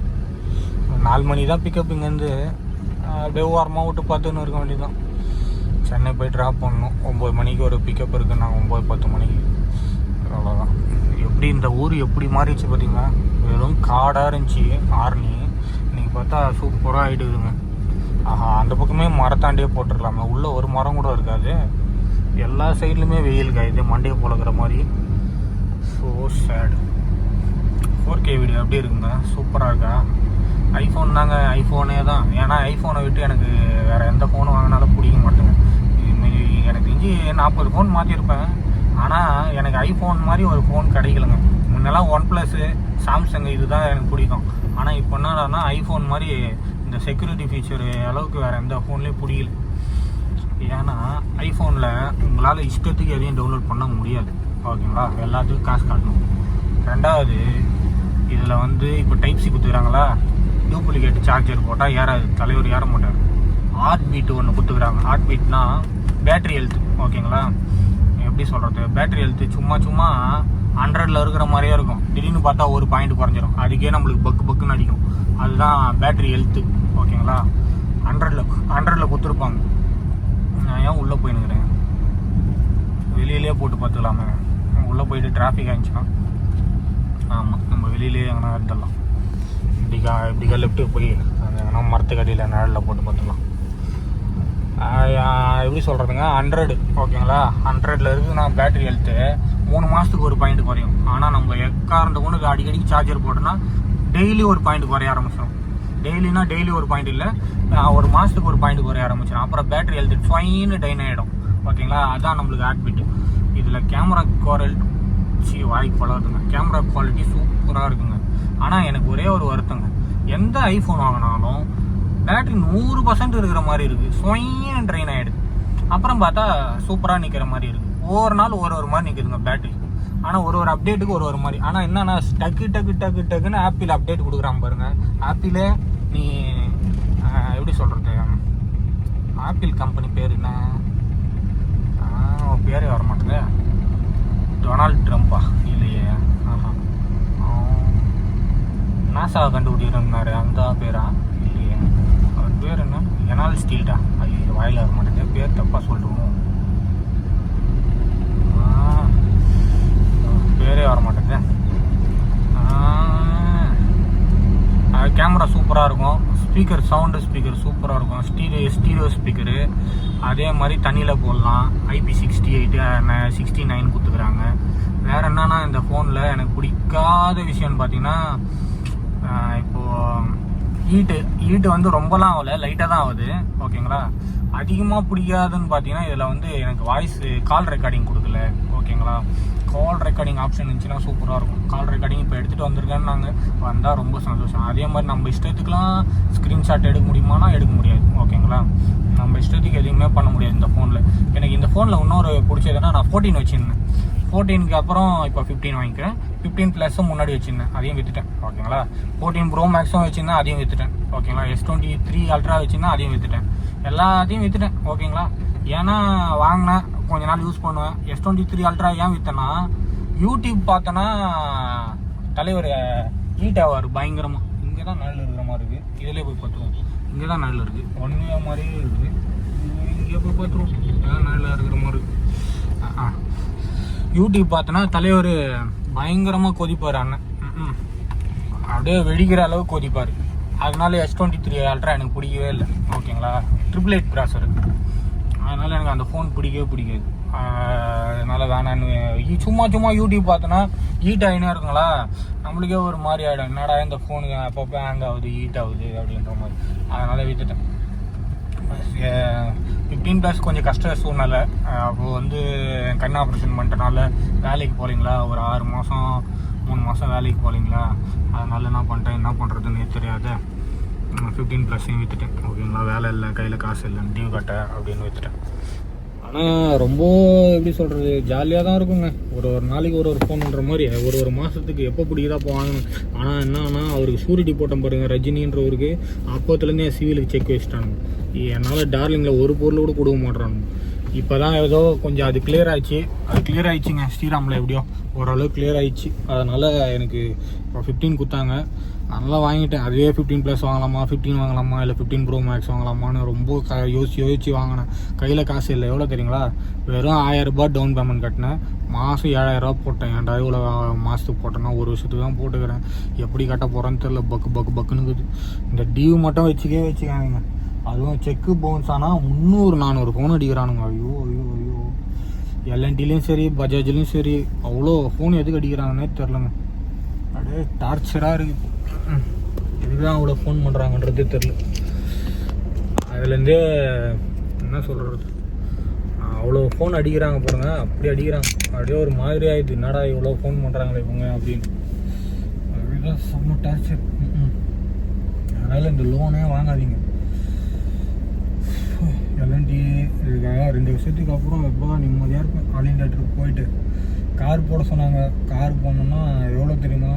4 மணி தான் பிக்கப் இங்கேருந்து, அப்படியே ஓரமாக விட்டு 10 இருக்க வேண்டியதுதான். சென்னை போய் ட்ராப் பண்ணணும். 9 மணிக்கு ஒரு பிக்கப் இருக்குது, நாங்கள் 9-10 மணிக்கு. அவ்வளோதான். எப்படி இந்த ஊர் எப்படி மாறிடுச்சு பார்த்தீங்களா? வெறும் காடாக இருந்துச்சு ஆர்னி, இன்றைக்கி பார்த்தா சூப்பராக ஆகிடுதுங்க. ஆஹா, அந்த பக்கமே மரத்தாண்டியே போட்டுடலாமே, உள்ளே ஒரு மரம் கூட இருக்காது. எல்லா சைட்லையுமே வெயில் காயுது, மண்டையை பொழக்கிற மாதிரி. So sad. 4K வீடியோ எப்படி இருக்குங்க? சூப்பராக இருக்கா? ஐஃபோன் தாங்க, ஐஃபோனே தான். ஏன்னா ஐஃபோனை விட்டு எனக்கு வேறு எந்த ஃபோனும் வாங்கினாலும் பிடிக்க மாட்டேங்க. எனக்கு தெரிஞ்சு 40 ஃபோன் மாற்றிருப்பேன், ஆனால் எனக்கு ஐஃபோன் மாதிரி ஒரு ஃபோன் கிடைக்கலங்க. முன்னெல்லாம் OnePlus, சாம்சங் இதுதான் எனக்கு பிடிக்கும். ஆனால் இப்போ என்னன்னா ஐஃபோன் மாதிரி இந்த செக்யூரிட்டி ஃபீச்சரு அளவுக்கு வேறு எந்த ஃபோன்லேயும் பிடிக்கல. ஏன்னா ஐஃபோனில் உங்களால் இஷ்டத்துக்கு எதையும் டவுன்லோட் பண்ண முடியாது. ஓகேங்களா? எல்லாத்துக்கும் காசு காட்டணும். ரெண்டாவது, இதில் வந்து இப்போ டைப் சி கொடுத்துக்கிறாங்களா, டூப்ளிகேட் சார்ஜர் போட்டால் ஏறாது, தலைவர் ஏற மாட்டார். ஹார்ட் பீட்டு ஒன்று கொடுத்துக்கிறாங்க. ஹார்ட் பீட்னா பேட்ரி ஹெல்த். ஓகேங்களா? எப்படி சொல்கிறது, பேட்ரி ஹெல்த்து சும்மா 100ல் இருக்கிற மாதிரியே இருக்கும். திடீர்னு பார்த்தா ஒரு பாயிண்ட் குறைஞ்சிரும், அதுக்கே நம்மளுக்கு பக்குன்னு அடிக்கும். அதுதான் பேட்ரி ஹெல்த்து. ஓகேங்களா? 100ல் கொடுத்துருப்பாங்க. நான் ஏன் உள்ளே போயினுக்கிறேன், வெளியிலே போட்டு பார்த்துக்கலாமே. உள்ளே போயிட்டு டிராஃபிக் ஆகிடுச்சுன்னா, ஆமாம் நம்ம வெளியிலே எங்கன்னா எடுத்துடலாம். இப்படிக்கா லெஃப்ட்டு போய் அந்த எங்கன்னா மரத்துக்கு அடியில் நிழலில் போட்டு பார்த்துக்கலாம். எப்படி சொல்கிறதுங்க, 100. ஓகேங்களா? 100ல் இருக்குது. நான் பேட்ரி ஹெல்த்து 3 மாதத்துக்கு ஒரு பாயிண்ட் குறையும். ஆனால் நம்ம எக்காரந்த கொண்டு அடிக்கடிக்கு சார்ஜர் போட்டோன்னா டெய்லி ஒரு பாயிண்ட் குறைய ஆரம்பிச்சிடும். டெய்லி ஒரு பாயிண்ட் இல்லை, ஒரு மாதத்துக்கு ஒரு பாயிண்ட் குறைய ஆரம்பிச்சிடும். அப்புறம் பேட்ரி ஹெல்த்து ஸ்வைன்னு டைன் ஆகிடும். ஓகேங்களா? அதுதான் நம்மளுக்கு ஹார்ட் பீட்டு. இதில் கேமரா வாய்க்கு பழகுதுங்க. கேமரா குவாலிட்டி சூப்பராக இருக்குங்க. ஆனால் எனக்கு ஒரே ஒரு வருத்தங்க, எந்த ஐஃபோன் வாங்கினாலும் பேட்ரி 100% இருக்கிற மாதிரி இருக்குது, ஸ்வைன்னு ட்ரெயின் ஆகிடுது. அப்புறம் பார்த்தா சூப்பராக நிற்கிற மாதிரி இருக்குது. ஒவ்வொரு நாள் ஒரு மாதிரி நிற்குதுங்க பேட்ரி. ஆனால் ஒரு அப்டேட்டுக்கு ஒரு மாதிரி. ஆனால் என்னன்னா டக்குன்னு ஆப்பிள் அப்டேட் கொடுக்குறாங்க பாருங்க. ஆப்பிளே நீ எப்படி சொல்கிறது, ஆப்பிள் கம்பெனி பேர் என்ன, பேரே வர மாட்டேங்க. டொனால்ட் ட்ரம்ப்பா? இல்லையே. நாசாவை கண்டுபிடிக்கிறாரு, அந்த பேரா? இல்லையே. அவர் பேர் என்ன, எனால் ஸ்டீல்டா? அது வாயில் வர மாட்டேங்க, பேர் தப்பாக சொல்லிடுவோம். பேரே வர மாட்டேங்க. கேமரா சூப்பராக இருக்கும். சவுண்டு ஸ்பீக்கர் சூப்பராக இருக்கும். Stereo speaker. அதே மாதிரி தண்ணியில் போடலாம். IP68 69 கொடுத்துக்கிறாங்க. வேறு என்னன்னா இந்த ஃபோனில் எனக்கு பிடிக்காத விஷயம்னு பார்த்தீங்கன்னா, இப்போது ஹீட்டு வந்து ரொம்பலாம் ஆகலை, லைட்டாக தான் ஆகுது. ஓகேங்களா? அதிகமாக பிடிக்காதுன்னு பார்த்தீங்கன்னா, இதில் வந்து எனக்கு வாய்ஸ் கால் ரெக்கார்டிங் கொடுக்கல. ஓகேங்களா? கால் ரெக்கார்டிங் ஆப்ஷன் இருந்துச்சுன்னா சூப்பராக இருக்கும். கால் ரெக்கார்டிங் இப்போ எடுத்துகிட்டு வந்திருக்கேன்னு நாங்கள் வந்தால் ரொம்ப சந்தோஷம். அதே மாதிரி நம்ம இஷ்டத்துக்குலாம் ஸ்க்ரீன்ஷாட் எடுக்க முடியுமானா எடுக்க முடியாது. ஓகேங்களா? நம்ம இஷ்டத்துக்கு எதுவுமே பண்ண முடியாது இந்த ஃபோனில். எனக்கு இந்த ஃபோனில் இன்னொரு பிடிச்சதுன்னா, நான் 14 வச்சுருந்தேன். 14க்கு அப்புறம் இப்போ 15 வாங்கிக்கிறேன். 15 ப்ளஸும் முன்னாடி வச்சுருந்தேன், அதையும் விற்றுட்டேன். ஓகேங்களா. 14 ப்ரோ மேக்ஸும் வச்சுருந்தேன், அதையும் விற்றுட்டேன். ஓகேங்களா. S23 அல்ட்ரா வச்சுருந்தேன், அதையும் விற்றுட்டேன். எல்லாத்தையும் விற்றுட்டேன். ஓகேங்களா. ஏன்னா வாங்கினேன், கொஞ்ச நாள் யூஸ் பண்ணுவேன். S23 அல்ட்ரா ஏன் விற்றேன்னா, யூடியூப் பார்த்தோன்னா தலைவர் ஹீட் ஆவார் பயங்கரமாக. இங்கே தான் நிழல் இருக்கிற மாதிரி இருக்குது. இதிலே போய் பார்த்துருவோம். இங்கே தான் நிழல் இருக்குது, ஒன்றுமே மாதிரியே இருக்குது. இங்கே போய் பார்த்துருவோம், இதான் நிழலாக இருக்கிற மாதிரி இருக்குது. யூடியூப் பார்த்தோன்னா தலைவர் பயங்கரமாக கொதிப்பார் அண்ணன். அப்படியே வெடிக்கிற அளவு கொதிப்பார். அதனால S23 அல்ட்ரா எனக்கு பிடிக்கவே இல்லை. ஓகேங்களா. 888 ப்ராசர், அதனால் எனக்கு அந்த ஃபோன் பிடிக்கவே பிடிக்காது. அதனால் வேணான்னு சும்மா யூடியூப் பார்த்தோன்னா ஹீட் ஆகினே இருக்குங்களா, நம்மளுக்கே ஒரு மாதிரி ஆகிடும். என்னடா இந்த ஃபோனுக்கு அப்பப்போ ஹேங் ஆகுது, ஹீட் ஆகுது அப்படின்ற மாதிரி. அதனால் விற்றுட்டேன். 15+ கொஞ்சம் கஷ்ட சூழ்நிலை. அப்போது கண் ஆப்ரேஷன் பண்ணிட்டனால வேலைக்கு போகலீங்களா, ஒரு 6 மாதம் 3 மாதம் வேலைக்கு போகலீங்களா. அதனால் என்ன பண்ணிட்டேன், என்ன பண்ணுறதுன்னு தெரியாத 15+ஐயும் விற்றுட்டேன். ஓகேங்களா. வேலை இல்லை, கையில் காசு இல்லை, டியூ கட்ட அப்படின்னு விற்றுட்டேன். ஆனால் ரொம்ப எப்படி சொல்கிறது, ஜாலியாக தான் இருக்குங்க. ஒரு நாளைக்கு ஒரு ஃபோனுன்ற மாதிரி ஒரு மாதத்துக்கு எப்போ பிடிக்குதா அப்போ வாங்கணும். ஆனால் என்னன்னா, அவருக்கு ஷூரிட்டி போட்டோம் பாருங்கள், ரஜினின்றவருக்கு அப்போத்துலேருந்தே சிவிலுக்கு செக் வச்சுட்டானுங்க. என்னால் டார்லிங்கில் ஒரு பொருள் கூட கொடுக்க மாட்றானுங்க. இப்போ தான் ஏதோ கொஞ்சம் அது கிளியர் ஆயிடுச்சுங்க. ஸ்ரீராமில் எப்படியோ ஓரளவு கிளியர் ஆயிடுச்சு. அதனால் எனக்கு இப்போ 15 கொடுத்தாங்க, அதனால் வாங்கிட்டேன். அதுவே 15+ வாங்கலாமா, 15 வாங்கலாமா, இல்லை 15 ப்ரோ மேக்ஸ் வாங்கலாமான்னு ரொம்ப யோசிச்சு வாங்கினேன். கையில் காசு இல்லை. எவ்வளோ தெரியுங்களா, வெறும் 1000 ரூபாய் டவுன் பேமெண்ட் கட்டினேன். மாதம் 7000 ரூபா போட்டேன். ஏன்டா இவ்வளோ மாதத்துக்கு போட்டேன்னா, ஒரு வருஷத்துக்கு தான் போட்டுக்கிறேன். எப்படி கட்ட போகிறேன்னு தெரில, பக்குன்னு. இந்த டியூ மட்டும் வச்சுக்காங்க. அதுவும் செக்கு பவுன்ஸ் ஆனால் 300-400 ஃபோன் அடிக்கிறானுங்க. ஐயோ. எல்என்டிலையும் சரி, பஜாஜ்லேயும் சரி, அவ்வளோ ஃபோன் எதுக்கு அடிக்கிறாங்கன்னே தெரிலங்க. அப்படியே டார்ச்சராக இருக்குது. எதுக்கு தான் அவ்வளோ ஃபோன் பண்ணுறாங்கன்றது தெரில. அதுலேருந்தே என்ன சொல்கிறது, அவ்வளோ ஃபோன் அடிக்கிறாங்க பாருங்க, அப்படி அடிக்கிறாங்க. அப்படியே ஒரு மாதிரி ஆகிடுது, என்னடா இவ்வளோ ஃபோன் பண்ணுறாங்களே இவங்க அப்படின்னு. அப்படிதான் செம்ம டார்ச்சர். அதனால் இந்த லோனே வாங்காதீங்க. எல்என்டி இதுக்காக 2 வருஷத்துக்கு அப்புறம் எப்போ நிம்மதியாக இருப்பேன். ஆல் இண்டியா ட்ரிப் போயிட்டு கார் போட சொன்னாங்க. கார் போடணுன்னா எவ்வளோ தெரியுமா,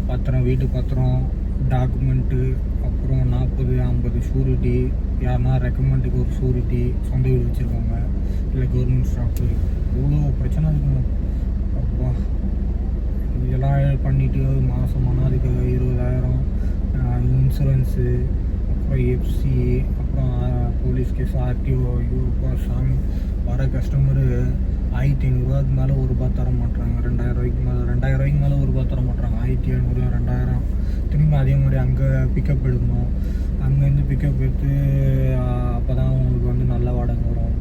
பத்திரம், வீட்டு பத்திரம், டாக்குமெண்ட்டு, அப்புறம் 40-50 ஷூரிட்டி, யாருன்னா ரெக்கமெண்டுக்கு ஒரு ஷூரிட்டி, சொந்த வீடு வச்சுருக்காங்க, இல்லை கவர்மெண்ட் ஸ்டாஃபு, இவ்வளோ பிரச்சனை இருக்குங்க. அப்பா இதெல்லாம் பண்ணிவிட்டு மாதமானால் அதுக்கு 20,000 இன்சூரன்ஸு, அப்புறம் எஃப்சி, அப்புறம் போலீஸ் கேஸ், ஆர்டிஓ. ஐயோப்பா சாமி, வர கஸ்டமரு 1500 மேலே ஒரு ரூபா தர மாட்டாங்க. 2000 மேலே ஒரு ரூபா தர மாட்டாங்க. 1700, 2000. திரும்பி அதே மாதிரி அங்கே பிக்கப் எடுக்கணும். அங்கேருந்து பிக்கப் எடுத்து அப்போ தான் உங்களுக்கு நல்ல வாடகை வரும்.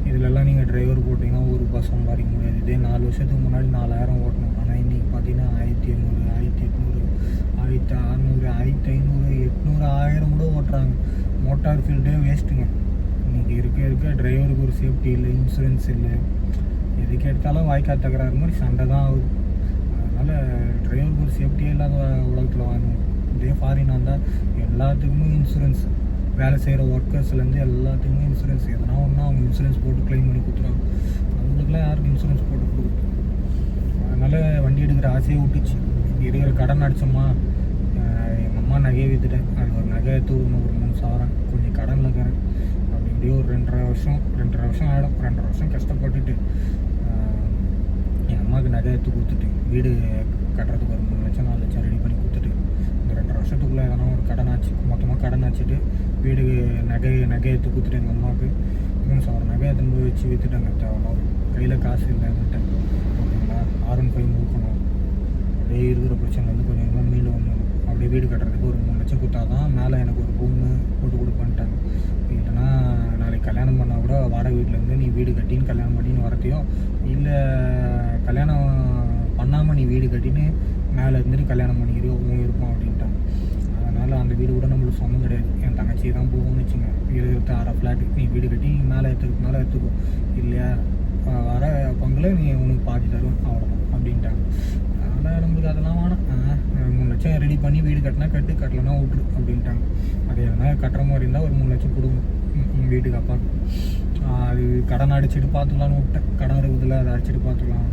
இதிலெல்லாம் நீங்கள் டிரைவர் போட்டிங்கன்னா ஒரு ரூபா சம்பாதிக்க முடியாது. இதே 4 வருஷத்துக்கு முன்னாடி 4000 ஓட்டணும். ஆனால் இன்றைக்கி பார்த்தீங்கன்னா 1700, 1800, 1600, 1500, 800, 1000 கூட ஓட்டுறாங்க. மோட்டார் ஃபீல்டே வேஸ்ட்டுங்க. இன்றைக்கி இருக்க டிரைவருக்கு ஒரு சேஃப்டி இல்லை, இன்சூரன்ஸ் இல்லை. எதுக்கு எடுத்தாலும் வாய்க்கால் தகராறு மாதிரி சண்டை தான் ஆகுது. அதனால் டிரைவருக்கு ஒரு சேஃப்டியே இல்லாத உலகத்தில் வாங்கணும். இதே ஃபாரினாக இருந்தால் எல்லாத்துக்குமே இன்சூரன்ஸ், வேலை செய்கிற ஒர்க்கர்ஸ்லேருந்து எல்லாத்துக்குமே இன்சூரன்ஸ். எதனா ஒன்றா அவங்க இன்சூரன்ஸ் போட்டு க்ளைம் பண்ணி கொடுத்துருவாங்க. அவங்களுக்குலாம் யாருக்கு இன்சூரன்ஸ் போட்டு கொடுக்குது? அதனால் வண்டி எடுக்கிற ஆசையை விட்டுச்சு. இருக்கிற கடன் அடித்தோமா, எங்கள் அம்மா நகையை விற்றுட்டேன். அது ஒரு நகையை தூக்கணும், ஒரு 3,000 கொஞ்சம் கடனில் இருக்கிறேன். அப்படி இப்படியே ஒரு 2.5 வருஷம் ஆகிடும். 2.5 வருஷம் கஷ்டப்பட்டுட்டு என் அம்மாவுக்கு நகை எடுத்து கொடுத்துட்டு, வீடு கட்டுறதுக்கு ஒரு 3 லட்சம் 4 லட்சம் ரெடி பண்ணி கொடுத்துட்டு, இந்த 2.5 வருஷத்துக்குள்ளே எதனா ஒரு கடன் ஆச்சு, மொத்தமாக கடன் ஆச்சுட்டு வீடு நகை எடுத்து கொடுத்துட்டு எங்கள் அம்மாவுக்கு 3,000 நகை எடுத்து போய் வச்சு விற்றுட்டாங்க. தேவையில்ல, கையில் காசு இல்லை என்கிட்ட. ஓகேங்களா. R15 மூக்கணும். அப்படியே இருக்கிற பிரச்சனைலேருந்து கொஞ்சம் கொஞ்சமாக மீண்டு வந்தோம். அப்படியே வீடு கட்டுறதுக்கு ஒரு 3 லட்சம் கொடுத்தா தான் மேலே எனக்கு ஒரு ரூமு போட்டு கொடுப்பேன்ட்டாங்க. இல்லைன்னா நாளைக்கு கல்யாணம் பண்ணால் கூட வாடகை வீட்டிலேருந்து நீ வீடு கட்டின்னு கல்யாணம் பண்ணின்னு வரத்தையோ, இல்லை கல்யாணம் பண்ணாமல் நீ வீடு கட்டின்னு மேலே இருந்துட்டு கல்யாணம் பண்ணிக்கிறியோ இருப்போம் அப்படின்ட்டாங்க. அதனால் அந்த வீடு கூட நம்மளுக்கு சொந்தம் கிடையாது. என் தங்கச்சி தான் போகும்னு வச்சுங்க. 26 ஃப்ளாட்டு நீ வீடு கட்டி மேலே எடுத்துக்கோ, இல்லையா வர பங்கில் நீ உனக்கு பாதி தருவேன், அவ்வளோதான் அப்படின்ட்டாங்க. அதனால் நம்மளுக்கு அதெல்லாம் வேணாம். 3 லட்சம் ரெடி பண்ணி வீடு கட்டினா கட்டலைன்னா விட்டுரு அப்படின்ட்டாங்க. அது எதனா கட்டுற மாதிரி இருந்தால் ஒரு 3 லட்சம் கொடுங்க. வீட்டுக்கு அப்பா அது கடன் அடிச்சுட்டு பார்த்துக்கலான்னு விட்டேன். கடன் இருக்குதுல்ல, அதை அடிச்சுட்டு பார்த்துக்கலாம்.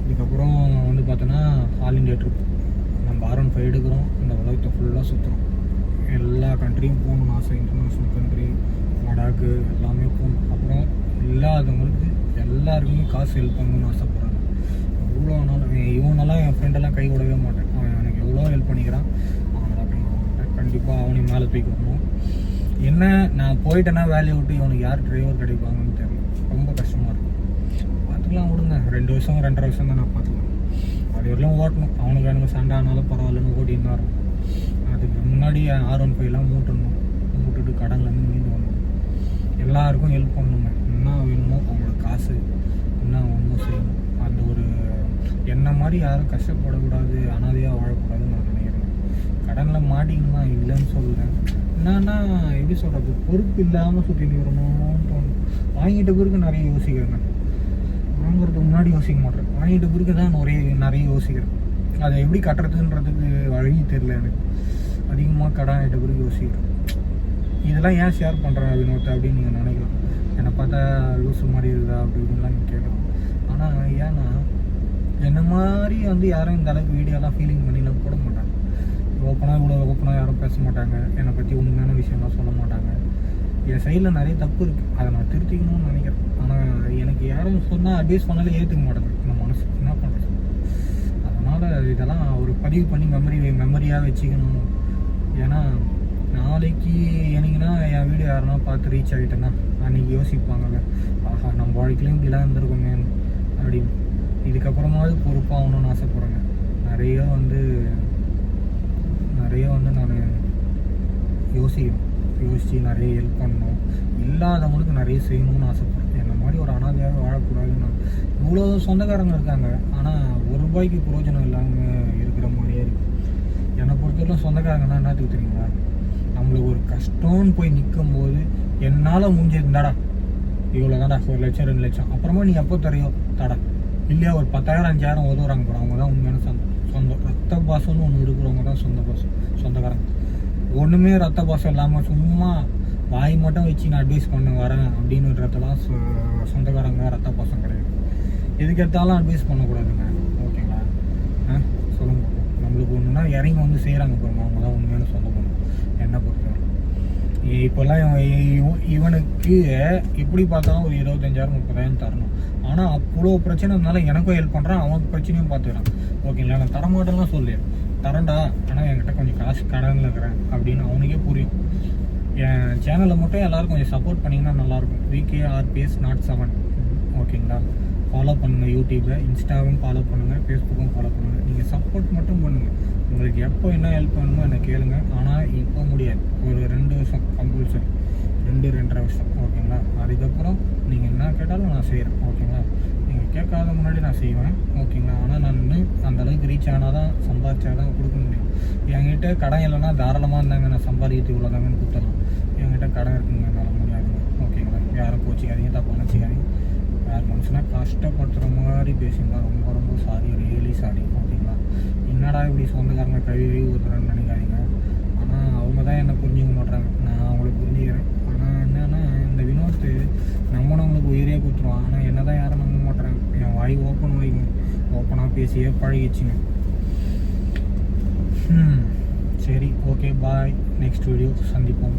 இதுக்கப்புறம் வந்து பார்த்தோன்னா ஆல் இண்டியா ட்ரிப் நம்ம R15 எடுக்கிறோம். இந்த உலகத்தை ஃபுல்லாக சுற்றுறோம். எல்லா கண்ட்ரியும் போகணும்னு ஆசை. இன்டர்நேஷ்னல் கண்ட்ரி, லடாக்கு எல்லாமே போகணும். அப்புறம் இல்லாதவங்களுக்கு எல்லாருக்குமே காசு ஹெல்ப் பண்ணணும்னு ஆசைப்பட்றாங்க. எவ்வளோ நாளும் இவனெல்லாம் என் ஃப்ரெண்டெல்லாம் கை விடவே மாட்டேன். அவன் எனக்கு எவ்வளோ ஹெல்ப் பண்ணிக்கிறான், அவனெல்லாம் கை விட மாட்டேன். கண்டிப்பாக அவனையும் மேலே தூக்கி விடணும். என்ன நான் போயிட்டேன்னா வேலையை விட்டு இவனுக்கு யார் டிரைவர் கிடைப்பாங்கன்னு தெரியல. ரொம்ப கஷ்டமாக இருக்கும். பார்த்துக்கலாம் விடுங்க. 2 வருஷம் 2.5 வருஷம் தான் நான் பார்த்துக்கலாம். அது வரலாம் ஓட்டணும். அவனுக்கு எனக்கு சண்டை ஆனாலும் பரவாயில்லன்னு ஓட்டின்னு தான் இருக்கும். அதுக்கு முன்னாடி R15 மூட்டுட்டு கடன்லேருந்து மீண்டு வரணும். எல்லாருக்கும் ஹெல்ப் பண்ணணுங்க. என்ன வேணுமோ அவங்களோட காசு என்ன ஒன்றும் செய்யணும். அந்த ஒரு என்ன மாதிரி யாரும் கஷ்டப்படக்கூடாது, அனாதையாக வாழக்கூடாதுன்னு நான் நினைக்கிறேன். கடனில் மாட்டிங்கன்னா இல்லைன்னு சொல்லுறேன். என்னன்னா எப்படி சொல்கிறது, பொறுப்பு இல்லாமல் சுற்றி வரணும்னு தோணும். வாங்கிட்ட பிறகு நிறைய யோசிக்கிறேங்க. வாங்குறதுக்கு முன்னாடி யோசிக்க மாட்டேன். வாங்கிட்ட பிறகு தான் நிறைய யோசிக்கிறேன். அதை எப்படி கட்டுறதுன்றதுக்கு வழி தெரியல எனக்கு. அதிகமாக கடன் ஆகிட்ட பிறகு யோசிக்கிறேன். இதெல்லாம் ஏன் ஷேர் பண்ணுறேன் வினோத்தை அப்படின்னு நீங்கள் நினைக்கலாம். என்னை பார்த்தா லூஸு மாதிரி இருக்குதா அப்படி இப்படின்லாம் நீங்கள் கேட்கலாம். ஆனால் ஏன்னா என்ன மாதிரி வந்து யாரும் இந்த அளவுக்கு வீடியோலாம் ஃபீலிங் பண்ணிலாம் போட மாட்டாங்க. ஓப்பனாக யாரும் பேச மாட்டாங்க. என்னை பற்றி உண்மையான விஷயம்லாம் சொல்ல மாட்டாங்க. என் சைடில் நிறைய தப்பு இருக்குது. அதை நான் திருத்திக்கணும்னு நினைக்கிறேன். ஆனால் எனக்கு யாரும் சொன்னால் அட்வைஸ் பண்ணாலே ஏற்றுக்க மாட்டேங்குது நம்ம மனசு. என்ன பண்ணுறது? அதனால் இதெல்லாம் ஒரு பதிவு பண்ணி மெமரியாக வச்சுக்கணும். ஏன்னா நாளைக்கு எனக்குன்னா என் வீடியோ யாருன்னா பார்த்து ரீச் ஆகிட்டேன்னா அன்றைக்கி யோசிப்பாங்கல்ல, ஆஹா நம்ம வாழ்க்கையிலையும் இப்படிலாம் இருந்திருக்கோமே அப்படின்னு. இதுக்கப்புறமாவது பொறுப்பாகணும்னு ஆசைப்பட்றேங்க. நிறைய வந்து நான் யோசித்து நிறைய ஹெல்ப் பண்ணணும். இல்லாதவங்களுக்கு நிறைய செய்யணும்னு ஆசைப்பட்றேன். என்ன மாதிரி ஒரு அனாதையாக வாழக்கூடாதுன்னு. இவ்வளோ சொந்தக்காரங்க இருக்காங்க, ஆனால் ₹1 பிரயோஜனம் இல்லாமல் இருக்கிற மாதிரியே இருக்குது. என்னை பொறுத்தவரைக்கும் சொந்தக்காரங்கன்னா என்னத்துக்கு தெரியுங்களா, நம்மளுக்கு ஒரு கஷ்டம்னு போய் நிற்கும் போது என்னால் முடிஞ்சிருந்தாடா இவ்வளோ தான்டா, 1 லட்சம் 2 லட்சம், அப்புறமா நீ எப்போ தரையோ தடா, இல்லையா ஒரு 10,000 5,000 உதவுறாங்க போகிறோம். அவங்க தான் உண்மையான சொந்தம். ரத்த பாசம்னு ஒன்று இருக்கிறவங்க தான் சொந்தக்காரங்க. ஒன்றுமே ரத்த பாசம் இல்லாமல் சும்மா வாய் மட்டும் வச்சு நான் அட்வைஸ் பண்ண வரேன் அப்படின்றதெல்லாம் சொந்தக்காரங்க. ரத்த பாசம் கிடையாது. எதுக்கு எடுத்தாலும் அட்வைஸ் பண்ணக்கூடாதுங்க. ஓகேங்களா? சொல்லுங்க. நம்மளுக்கு ஒன்றுனா இறங்கி வந்து செய்கிறாங்க பாருங்க, அவங்க தான் உண்மையான சொந்தம் பண்ணணும் என்ன பொறுத்தவரை. இப்போல்லாம் இவனுக்கு எப்படி பார்த்தாலும் ஒரு 25,000 30,000 தரணும். ஆனால் அவ்வளோ பிரச்சனை இருந்தாலும் எனக்கும் ஹெல்ப் பண்ணுறான், அவனுக்கு பிரச்சனையும் பார்த்துக்கிறான். ஓகேங்களா? நான் தரமாட்டேன்லாம் சொல்லு, தரேன்டா, ஆனால் என்கிட்ட கொஞ்சம் காசு கடனில் இருக்கிறேன் அப்படின்னு அவனுக்கே புரியும். என் சேனலை மட்டும் எல்லோரும் கொஞ்சம் சப்போர்ட் பண்ணிங்கன்னா நல்லாயிருக்கும். VKRPS07 ஓகேங்களா? ஃபாலோ பண்ணுங்கள். யூடியூப்பை, இன்ஸ்டாவும் ஃபாலோ பண்ணுங்கள், ஃபேஸ்புக்கும் ஃபாலோ பண்ணுங்கள். நீங்கள் சப்போர்ட் மட்டும் பண்ணுங்கள். உங்களுக்கு எப்போ என்ன ஹெல்ப் பண்ணணுமோ என்னை கேளுங்க. ஆனால் இப்போ முடியாது. ஒரு 2 வருஷம் கம்பல்சரி, 2-2.5 வருஷம். ஓகேங்களா? அதுக்கப்புறம் நீங்கள் என்ன கேட்டாலும் நான் செய்கிறேன். ஓகேங்களா? நீங்கள் கேட்காத முன்னாடி நான் செய்வேன். ஓகேங்களா? ஆனால் நான் அந்தளவுக்கு ரீச் ஆனால் தான், சம்பாதிச்சா தான் கொடுக்க முடியும். என்கிட்ட கடன் இல்லைன்னா தாராளமாக இருந்தாங்க, நான் சம்பாதிக்கிறது இவ்வளோதாங்கன்னு கொடுத்துடலாம். என்கிட்ட கடன் இருக்குங்க, என்னால் முடியாதுங்க. ஓகேங்களா? யாரும் கோச்சிக்காதீங்க, தப்பாக நினச்சிக்காதீங்க. யார் மனுஷனாக கஷ்டப்படுத்துகிற மாதிரி பேசுங்க. ரொம்ப ரொம்ப சாரி, ரியலி சாரி. ஓகேங்களா? என்னடா இப்படி சொந்தக்காரங்க கழுவி ஊற்றுறேன்னு நினைக்காதீங்க. ஆனால் அவங்க தான் என்னை புரிஞ்சுக்க மாட்டாங்க, நான் அவங்கள புரிஞ்சுக்கிறேன். ஆனால் என்னென்னா இந்த வினோத்து நம்மளுக்கு உயிரே கொடுத்துருவான். ஆனால் என்ன தான் யாரும் நம்ப மாட்டுறாங்க. என் வாய் ஓப்பனாக பேசியே பழகிச்சுங்க. சரி, ஓகே, பாய். நெக்ஸ்ட் வீடியோ சந்திப்போம்.